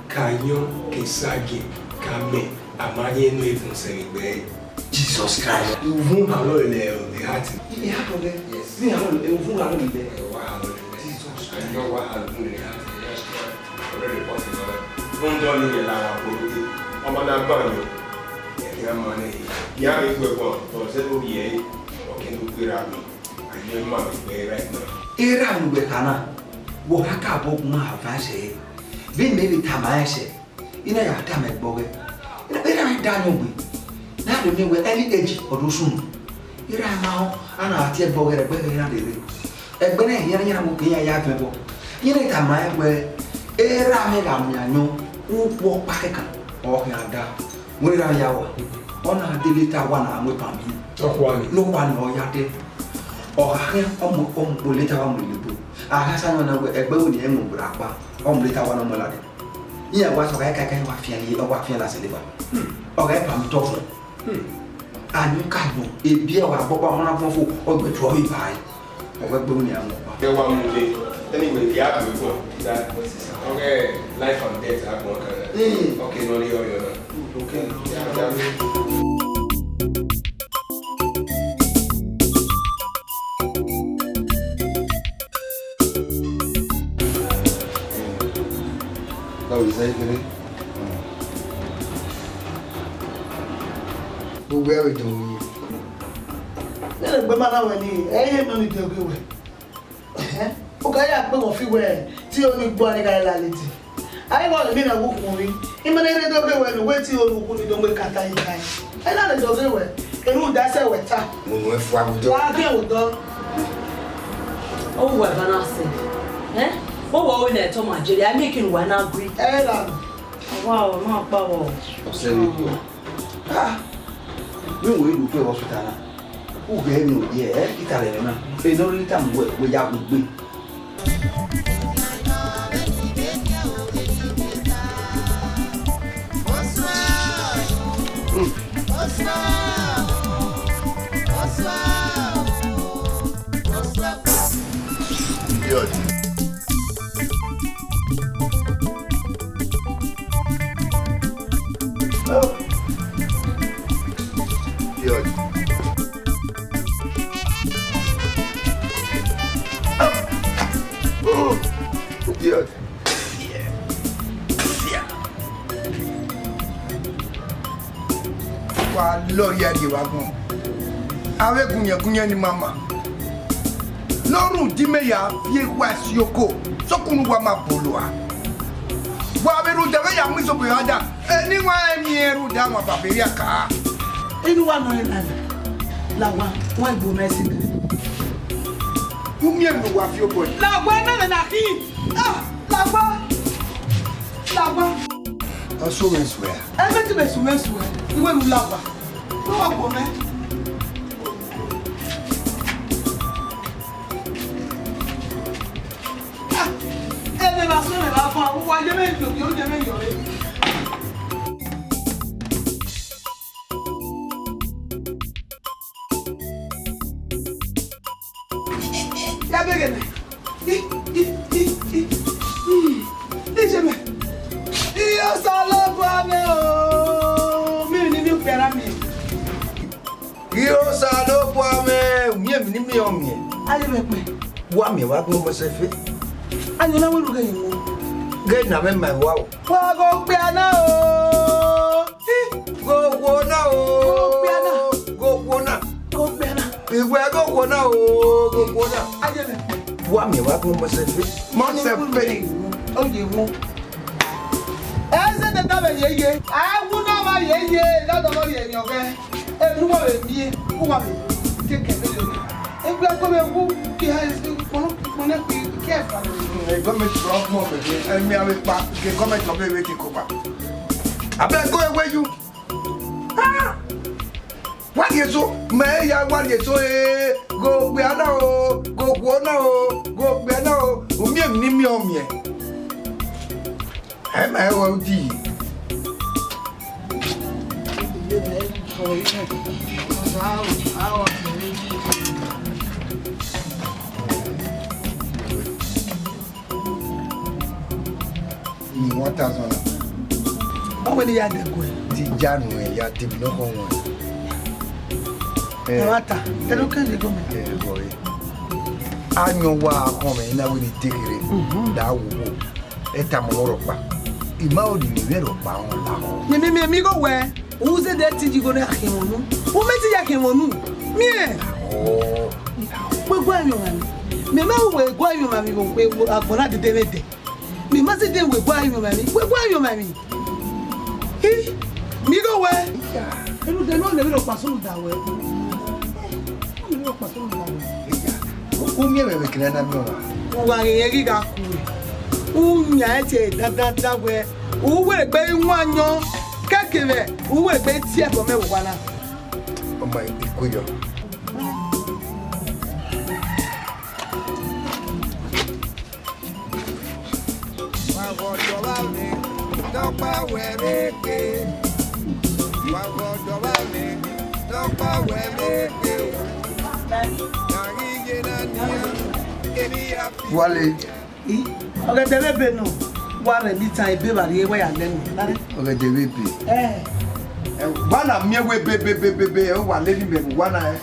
[SPEAKER 10] Can you, Kisagi, Kame, Amani, no even saying,
[SPEAKER 1] Jesus Christ.
[SPEAKER 10] You won't allow the heart.
[SPEAKER 1] Yes, we are already there.
[SPEAKER 10] Jesus, I know what I'm doing. Already possible. Don't do it. I'm on that banner. Money. Yeah, if we're going for several years.
[SPEAKER 1] Iran Bekana, Waka Bogma Havase, Vin maybe Tamayase, in a Tamek Bogue, in a very Danobi. Now, we were early age or do soon. ira ma ana atie bogere begere na dere egbe na yira mo ke ya bebo yire ta ma egbe era me ga munyanyo upo pakeka o ya da mo ira ya wa ona delita wa na mo pa mi no wa no ya de o ha o leta wa mo lebo aha sa na egbe wo ni e mo bra pa o mo leta wa na mo la de iya wa so ka wa fia la seleba o ga pa mi to fo anu ka no e bia wa bobo ho na fo o gbe to mi bai o gbe wo ni an mo
[SPEAKER 10] e wa mu le anyway the app we go that okay life and death app one kind okay no yo okay
[SPEAKER 1] Kau bisa ini. Gbogbo ẹ̀rọ ìdùnnú yìí.
[SPEAKER 4] Nílẹ̀ gbé máa náwẹ̀ ni ẹ̀yẹ́ náà ní ìdẹ́gbé wẹ̀. Ó ká yà pé wọ́n fi wẹ̀ tí ó ní gbọ́ ní káyọ̀ lálẹ́ tì. Ayé wọ́n lè mí náà wọ́pọ̀ rí. Ìmọ̀lẹ́ eré dọ́gbé wẹ̀ ní wé tí olùkú ní dọ́gbé kàtà yìí káyọ̀. Ẹ náà lè dọ́gbé wẹ̀ èrú ìdásẹ̀ wẹ̀ ta.
[SPEAKER 1] Mo mọ̀ ẹ́ fún àwùjọ.
[SPEAKER 4] Wàá gbé òótọ́.
[SPEAKER 3] Ó wù ẹ̀ bá náà sè. Ó wọ̀ ọ́ ilẹ̀ tó máa jèrè, I make you wà náà gbé.
[SPEAKER 4] Ẹ lànà.
[SPEAKER 3] Àwa ọ̀ máa pa wọ̀.
[SPEAKER 1] Ọ̀sẹ̀ mi kú. Mi ò wé ìlú pé hospital náà. Ó bẹ̀ẹ́ mi ò yẹ ẹ́ kíkà rẹ̀ náà. Ṣé iná orí níta mú ẹ̀ ya gbogbo?
[SPEAKER 2] Idiot. Idiot. Idiot.
[SPEAKER 1] Wa lórí ẹ̀dì wa gan. Àwẹ̀ gúnyẹ̀gúnyẹ̀ ni màmá. Lọ́rùn dímẹ̀yà fi wá sí oko. Sọ́kùnrin wa máa bolo wa. Wa abẹ́rù jẹ́fẹ́ yà mú ìsopọ̀ yà dá. Ẹni wá ẹ̀mí ẹrù dá wọn bàbẹ̀rẹ̀ yà ká.
[SPEAKER 4] Inú wa nọ ìlànà làwọn wọn ìgbò mẹ́sì ni.
[SPEAKER 1] Wúmi ẹ̀mí wa fi oko yìí.
[SPEAKER 4] Làgbọ́ ẹ̀ náà nà kí. Làgbọ́.
[SPEAKER 1] Ọ̀ṣọ́ mi sùn ẹ̀.
[SPEAKER 4] Ẹ bẹ́ẹ̀ tí bẹ̀ sùn mẹ́sùn ẹ̀ ìwé ìlú làgbà. Lọ́wọ́ gbọ́ mẹ́. Ẹ bẹ́ẹ̀ bá sọ̀rọ̀ bá fún àwọn wájú méjì òkè ó jẹ́ méjì ọ̀rẹ́. Ya bẹ́ẹ̀ gẹ̀dẹ̀. Díjẹ́mẹ̀. Iyo sálọ bọ́ mi o. Mi ò ní mi pẹ̀rẹ̀ mi.
[SPEAKER 1] Iyo sálọ bọ́ mi. Mi ẹ̀mí ni mi ọ̀ mi.
[SPEAKER 4] Ayé bẹ̀ pẹ̀.
[SPEAKER 1] Wá mi wá gbọ́ mọ́sẹ̀ fẹ́.
[SPEAKER 4] Ayé náà wọ́n lù kẹ́yìn mọ́.
[SPEAKER 1] Gẹ́gẹ́ náà mẹ́ma ẹ̀ wá o.
[SPEAKER 4] Wọ́n kò gbé aná o.
[SPEAKER 1] Gbogbo náà o. Gbogbo náà.
[SPEAKER 4] Kò gbé aná.
[SPEAKER 1] Ìwé gbogbo náà o. Gbogbo náà.
[SPEAKER 4] Ayé bẹ̀ pẹ̀.
[SPEAKER 1] Wá mi wá gbọ́ mọ́sẹ̀ fẹ́. Mọ́sẹ̀ fẹ́.
[SPEAKER 4] Ó yẹ wọ́n. Ẹ ṣe tẹ́tà bẹ̀ yeye. Àwọn náà máa yeye lọ́dọ̀ lórí ẹ̀yìn ọ̀gẹ́. Ẹ̀dúgbò rẹ̀ bí yé. Kó wà mí. Kéèké lórí rẹ̀. Ẹgbẹ́ kọ́ bẹ wú kí ẹ kọ́nẹ́ kí ẹ fà lórí.
[SPEAKER 1] Gọ́ọ̀mẹ̀ntì sọ̀rọ̀ fún ọ̀fẹ́ ẹ̀mí àwọn ipa kí gọ́ọ̀mẹ̀ntì ọ̀bẹ ìwé kíkó pa. Abẹ́ kó ewé yú. Wádìí èso mẹ́ẹ̀yà wádìí èso gògbé aná o gògbó náà o gògbé náà o omi èmi ní mi ọ̀mì ẹ̀. Ẹ máa wọ di. Ní 1,000.
[SPEAKER 4] Báwo ni yà dẹ̀kọ̀ ẹ̀?
[SPEAKER 1] Ti jánu ẹ̀ ya tèmi lọ́kọ̀ wọn.
[SPEAKER 4] Ẹ wá ta, tẹ́lẹ̀ kẹ́lẹ́ gọ́ọ̀mẹ̀ntì.
[SPEAKER 1] Ẹ bọ̀ ẹ́. Anyan wa akɔmɛ ina wele tegere da wo ẹ ta mɔ wɔrɔ pa ima o di niwe rɔ pa wɔn la hɔ.
[SPEAKER 4] Mi ko wɛ o se de ti jigo ne akɛwɔnu o mɛ ti akɛwɔnu miɛ. Gbogbo ayọ̀ ma mi mɛ wo ego ayọ̀ ma mi ko pe agbɔna dede ne dɛ mi ma se de wo ego ayọ̀ ma mi gbogbo ayọ̀ ma mi mi ko wɛ elu de n'o le bi do kpaso da wɛ
[SPEAKER 1] Umie me kina na mi wa.
[SPEAKER 4] Wa yegi ga ku. Unya eche da we. Uwe gbe nwanyo. Kekere, uwe gbe ti e bo me wo na.
[SPEAKER 1] O my ikoyo.
[SPEAKER 6] Wa go do ba mi. Don't pa we me ke. Wa go do ba mi. Don't pa we me ke.
[SPEAKER 1] Wale.
[SPEAKER 4] Oge debe be no. Ware mi ta ebe ba ri we ya lenu.
[SPEAKER 1] Oge debe be. Wana mi we be wale ni be wana eh.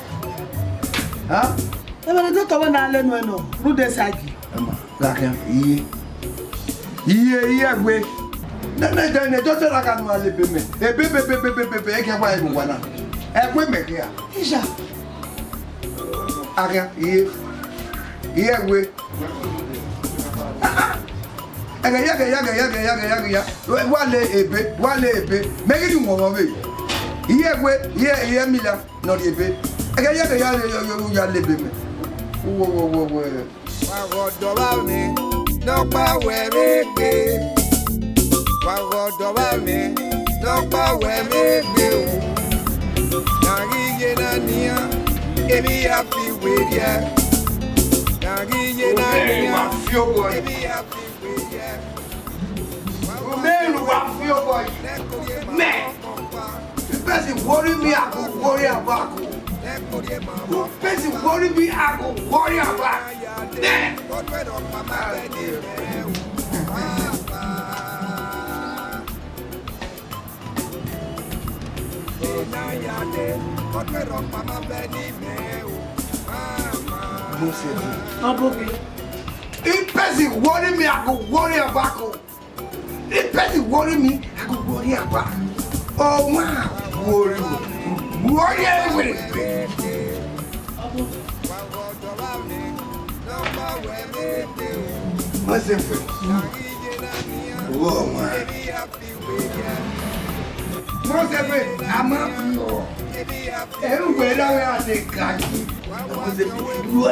[SPEAKER 1] Ha?
[SPEAKER 4] Ebe de to we na lenu eno. Rude sagi.
[SPEAKER 1] Ema, lakin iye agbe. Na to se la kan wale be me. Ebe e ke wa e wana. Egbe me ke ya.
[SPEAKER 4] Isha.
[SPEAKER 1] Aga iye agbe. Yaga. Wale ebe. Make it more of it. Here, Mila, not ebe. Yaga, ya lebe me. Whoa.
[SPEAKER 6] No power, me. Wagodobame, no power, me. Nagi na nia, ebi happy with ya. Nagi na nia, ebi happy.
[SPEAKER 1] Boy. Man, the person worry me, I go worry about. The person worry me, I go worry about. Man. If person worry me, I go worry about. If person worry me, I go worry about. Oh man, worry everything. What's it for? Oh man. What's it for? I'm up. Everywhere I say, God. You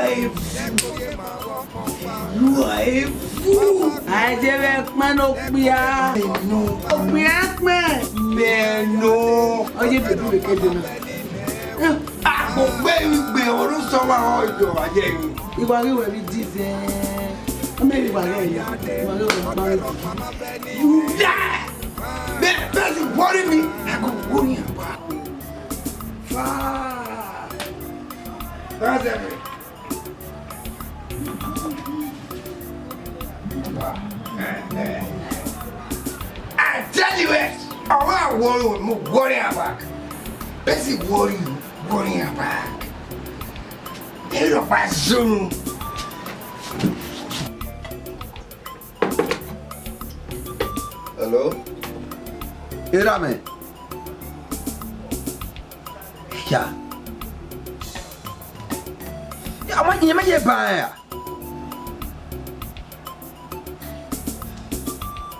[SPEAKER 1] are a fool.
[SPEAKER 4] I did man okpia.
[SPEAKER 1] No.
[SPEAKER 4] Okpia man.
[SPEAKER 1] No.
[SPEAKER 4] Oh, you do it again.
[SPEAKER 1] I go baby, or summer oil. I get you.
[SPEAKER 4] You are really different. Maybe by
[SPEAKER 1] you die. That person worry me. I go worry about. That's it. I tell you it. I want to worry about. Busy worry about. Head of my Zoom. Hello? Hear me? Yeah. I want you to buy.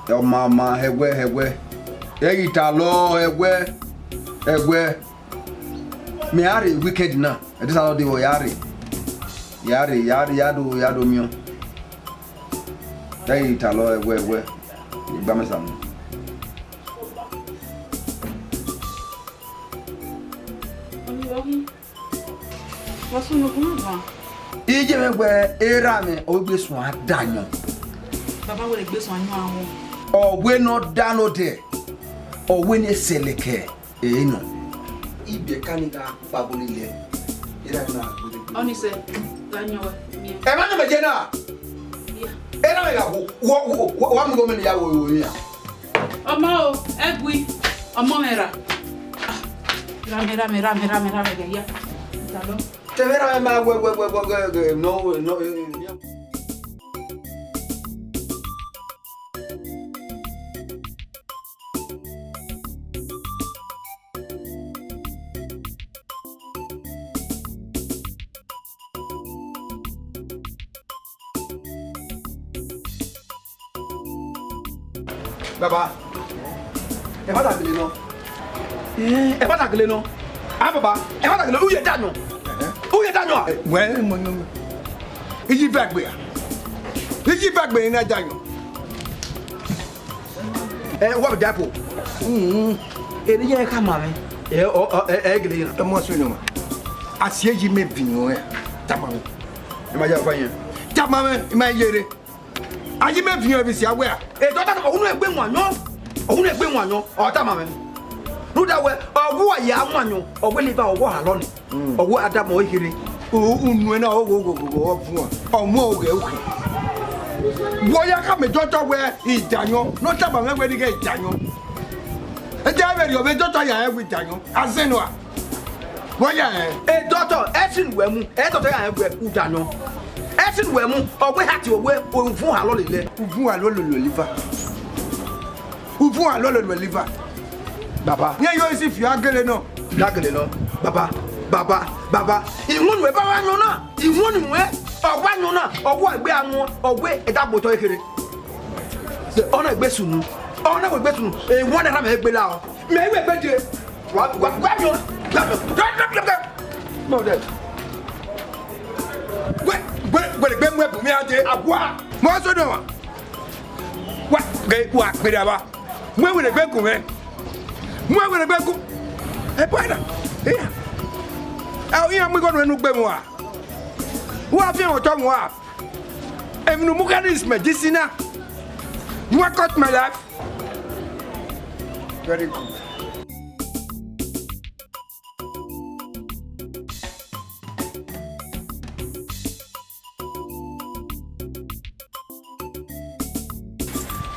[SPEAKER 1] Your mama, hewe. Italo, hewe. Me are wicked now. This is how they were yari yado mio. Italo, hewe. Ibamesam.
[SPEAKER 5] What's on the ground?
[SPEAKER 1] Ije me gbe era me ogbesun adanyo.
[SPEAKER 5] Baba will be on you.
[SPEAKER 1] Or we not down there. Or when you seleke. No. Ibe kanida babulile. Era na.
[SPEAKER 5] Oni se Daniel.
[SPEAKER 1] Emmanuel Majena. Era me ga wo am go me ya wo ya.
[SPEAKER 5] Omo o, egui. Omo mera. Rame ya. Dalo.
[SPEAKER 1] Te vera me no. Baba, e fa takele no. E fa takele no. Ah baba, e fa takele. Uye dano. Uye dano.
[SPEAKER 6] Well,
[SPEAKER 1] Iji bagbe ya. Iji bagbe na janyo.
[SPEAKER 7] What dapo? Ele ya ka mame. Gele na.
[SPEAKER 1] Mo so nyoma. Asieji me binyo ya. Tamam. Ma ja fa yen. Tamam, ma yere. Aji me binyo bi si awe a.
[SPEAKER 7] Dota ohunu egbe nwanyo. Ohunu egbe nwanyo. O tamam. Nuda we owo ya nwanyo. Owo liba owo halo ni. Owo adam o hiri.
[SPEAKER 1] Unu na ogo fun omo oge uku. Boya ka me dota we ijanyo. No taba me we ni ke ijanyo. E ja be ri o be dota ya e wi ijanyo. Azenu a. Boya
[SPEAKER 7] doctor esin we mu. Doctor ya e wi ijanyo. Esin we mu owe hati owe ofun halo lele.
[SPEAKER 1] Ofun halo lo liver. Ofun halo lo liver. Baba. Nye yo isi fi agele no.
[SPEAKER 7] Dagele no. Baba. Iwonu e ba wa nyo na. Iwonu we ogwa nyo na. Ogwo egbe anu, ogwe edagboto ekere. Se ona egbe sunu. Ona we egbe sunu. E won na me egbe la o. Me we egbe de. Wa nyo. No that.
[SPEAKER 1] Gbe mu ebu mi ade agwa. Mo so do wa gbe da ba. Mo we gbe ku me. Mo we gbe ku. E pada. E o mi go no gbe mu a. Wa fi o to mu a. Eminu mukanis medicina. You cut my life. Very good.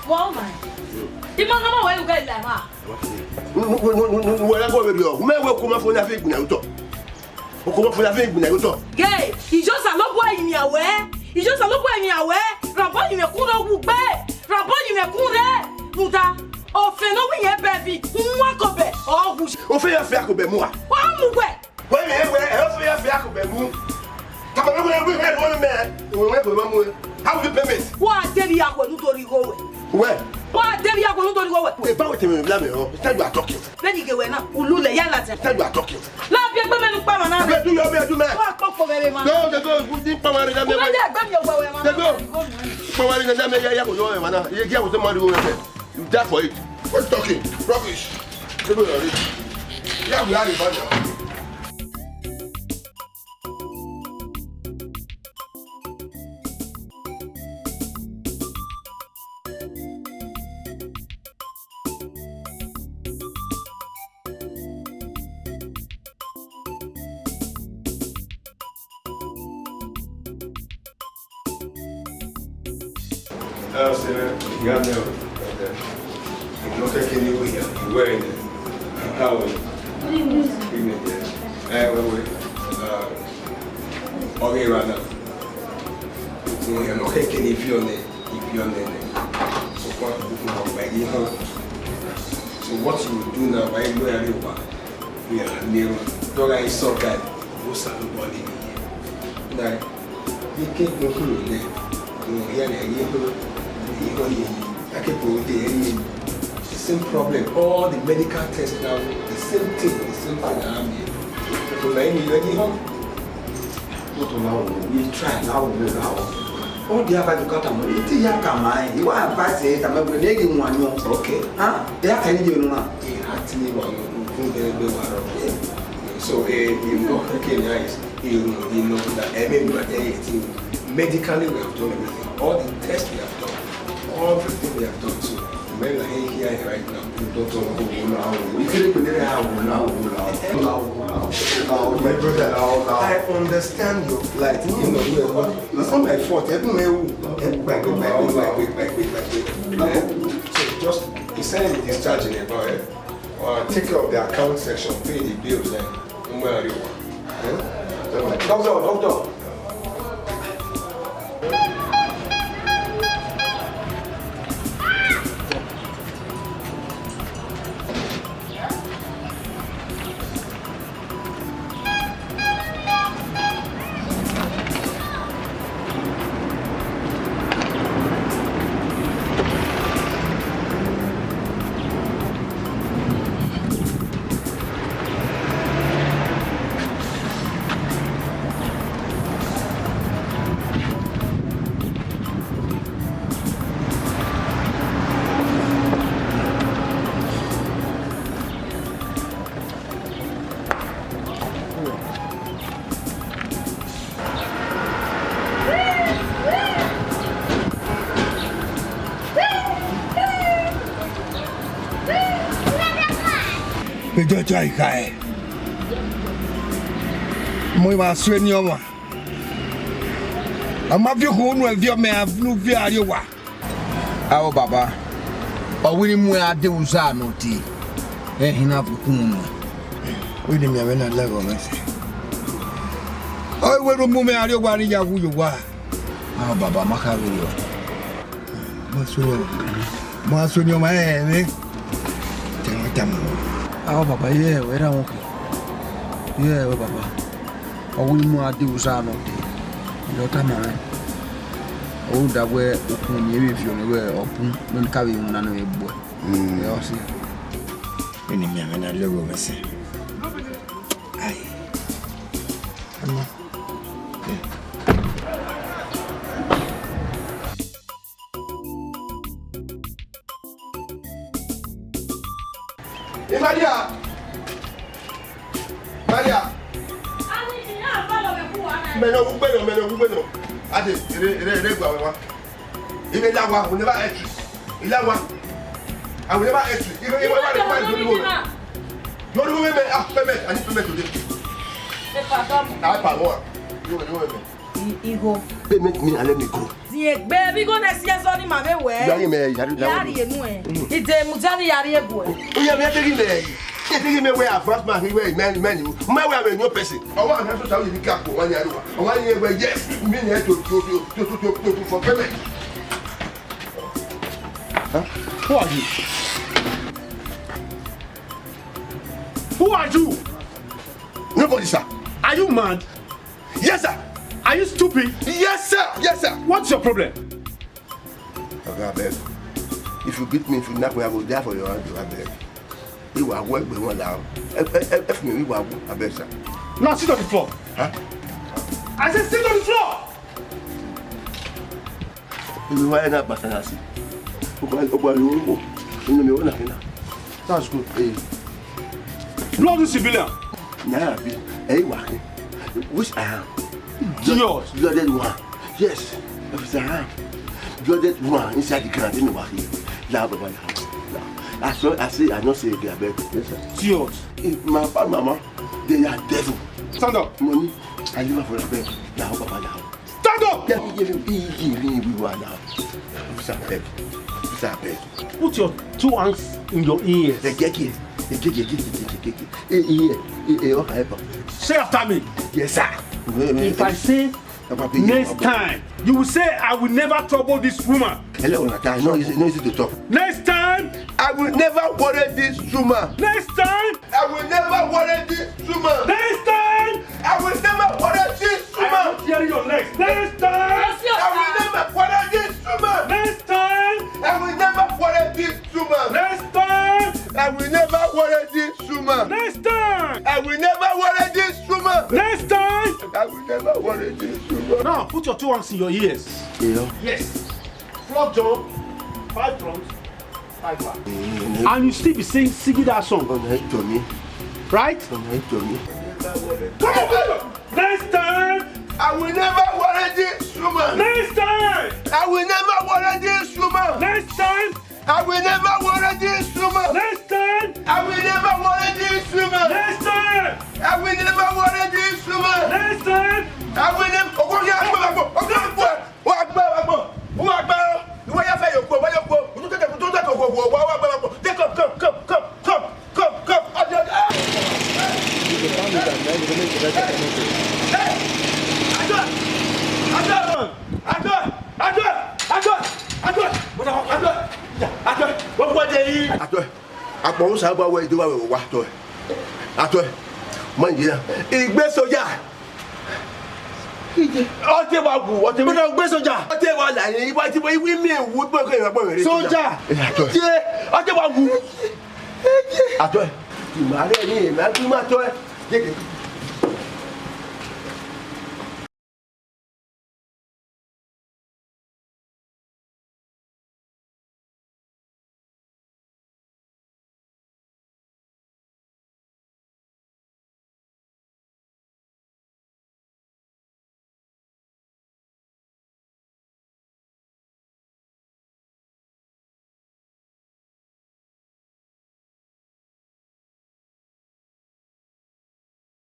[SPEAKER 3] Wow, man. The man come away, you guys like that.
[SPEAKER 2] Where go with you? Me we come for na fi gbuna uto. O come for na fi gbuna uto.
[SPEAKER 3] Gay, he just a look why in your way. He just a look why in your way. Rambo you me kuno wu be. Rambo you me kure. Muta. O fe no we ye baby. Nwa ko be. O wu.
[SPEAKER 2] O fe ya fi akobe mu a.
[SPEAKER 3] Wa mu we.
[SPEAKER 2] We o fe ya fi akobe mu. Tama we me. We mu. How will you pay me?
[SPEAKER 3] Wa debi akwo nítorí go we.
[SPEAKER 2] Where?
[SPEAKER 3] Wa debi akwo nítorí go we.
[SPEAKER 2] We ba we tell me blame o. Start you are talking.
[SPEAKER 3] Let you get we na. Ulule ya la te.
[SPEAKER 2] Start you are talking.
[SPEAKER 3] La bi egbe me nu pa ma na.
[SPEAKER 2] Me do me.
[SPEAKER 3] Wa popo bebe ma.
[SPEAKER 2] Go go di pa wa re na me.
[SPEAKER 3] Wa de egbe mi ogbo we ma.
[SPEAKER 2] Go. Pa wa re na me ya ko yo we ma na. Ye ki a ko so ma ri wo me. You die for it. What's talking? Rubbish. Go go. Yeah, we are in bad.
[SPEAKER 10] No taking you here. You wearing it. How are you? Okay, right now. You're not taking if you're so what you will do now, why you know we are near Dora is so bad. What's up, body? Now, you can't go through there. The same problem, all the medical tests now, the same thing I'm here.
[SPEAKER 11] We try now, all the other got a money. You are advising that I'm making one. Okay, they are telling you now.
[SPEAKER 10] So, you know, you know that medically we have done everything. All the tests we have done, everything we have done. So, men are here right now. You don't know. We couldn't believe how my brother, I understand your plight. You know, it's not my fault. So, just instead of discharging about it, take care of the account section, pay the bills, and where are you? Doctor.
[SPEAKER 1] Pejo chai kai. Moi ma sweni oma. Ama vi ko nu avi o me avnu vi arewa. Awo baba. Owiri mu ade uza no ti. Hina bukunu. We ni me na lego mese. Oi we ru mu me arewa ni yawu yowa. Awo baba makawiri o. Mo sweni oma me. Tama. Awo baba ye we ra won. Ye we baba. Owiri mu ade uza no ti. Tama. Oh, that way, open maybe if you know open, don't carry on another boy. You see, when you mean I love over say, aye, come on. Maria, Meno. Ade, ire gwa wa. Ibe la wa, we never entry. Ila wa. I will never entry. Even if I find the woman. No do me permit, I need permit today. I pa wa. You me.
[SPEAKER 9] Igo.
[SPEAKER 2] Permit me and let me go.
[SPEAKER 3] Die baby go na sia so ni ma be we.
[SPEAKER 2] Yari me,
[SPEAKER 3] yari enu e. Ide mu jani yari ego e.
[SPEAKER 2] Oya me take me. Take me where first man here man. My way I'm no person. I want to tell you the cap one year. I want you yes, me to for payment. Huh? Who are you? Who are you? Nobody, sir. Are you mad? Yes, sir. Are you stupid? Yes, sir. Yes, sir. What's your problem? Okay, I beg. If you beat me, if you knock me, I will die for your hand. I beg. You are work with one down. If me, you are a better. Now sit on the floor. Huh? I said sit on the floor. You are not Batanasi. That's good. Bloody civilian. Nah, hey, which I am. Yours. Blooded one. Yes. If I am. Blooded one inside the ground. Anyway. I say, I don't say they are bad. Yes, sir. Yours. My papa, mama, they are devil. Stand up. Mommy, I live for a bed. Now, papa, now. Stand up! Put your two hands in your ears. Say after me. Yes, sir. If I say next time, you will say I will never trouble this woman. Hello, Nata. No, it's easy to talk. Next time, I will never worry this woman. Next time, I will never worry this woman. Next time, I will never worry this woman. I will tear your legs. Next time, I will never worry this woman. Next time, I will never worry this woman. Next time, I will never worry this woman. Next time, I will never worry this woman. Next time, I will never worry this woman. Now, put your two hands in your ears. Yeah. Yes. Flop jump, 5 drums, 5 back. And you still be singing that song. Right? Come on. Next time, I will never worry this woman. Next time, I will never worry this woman. Next time, I will never worry this woman. Next time, I will never worry this woman. Next time, I will never worry this woman. Next time, I will never. Àpọ̀hún sábà wọ ìdíwà wẹ̀ wá tọ́ ẹ̀ àtọ́ ẹ̀ mọ ìyẹn ìgbé sójà ọtí wa gùn ọtí wa gbé sójà ọtí wa láyé ìwà tí wọ́n mi ìwú pé kí ìwà pọ̀ rẹ̀ sójà ọtí wa gùn àtọ́ ẹ̀ ìmọ̀ àárẹ̀ ní ìmọ̀ àti ìmọ̀ àtọ́ ẹ̀.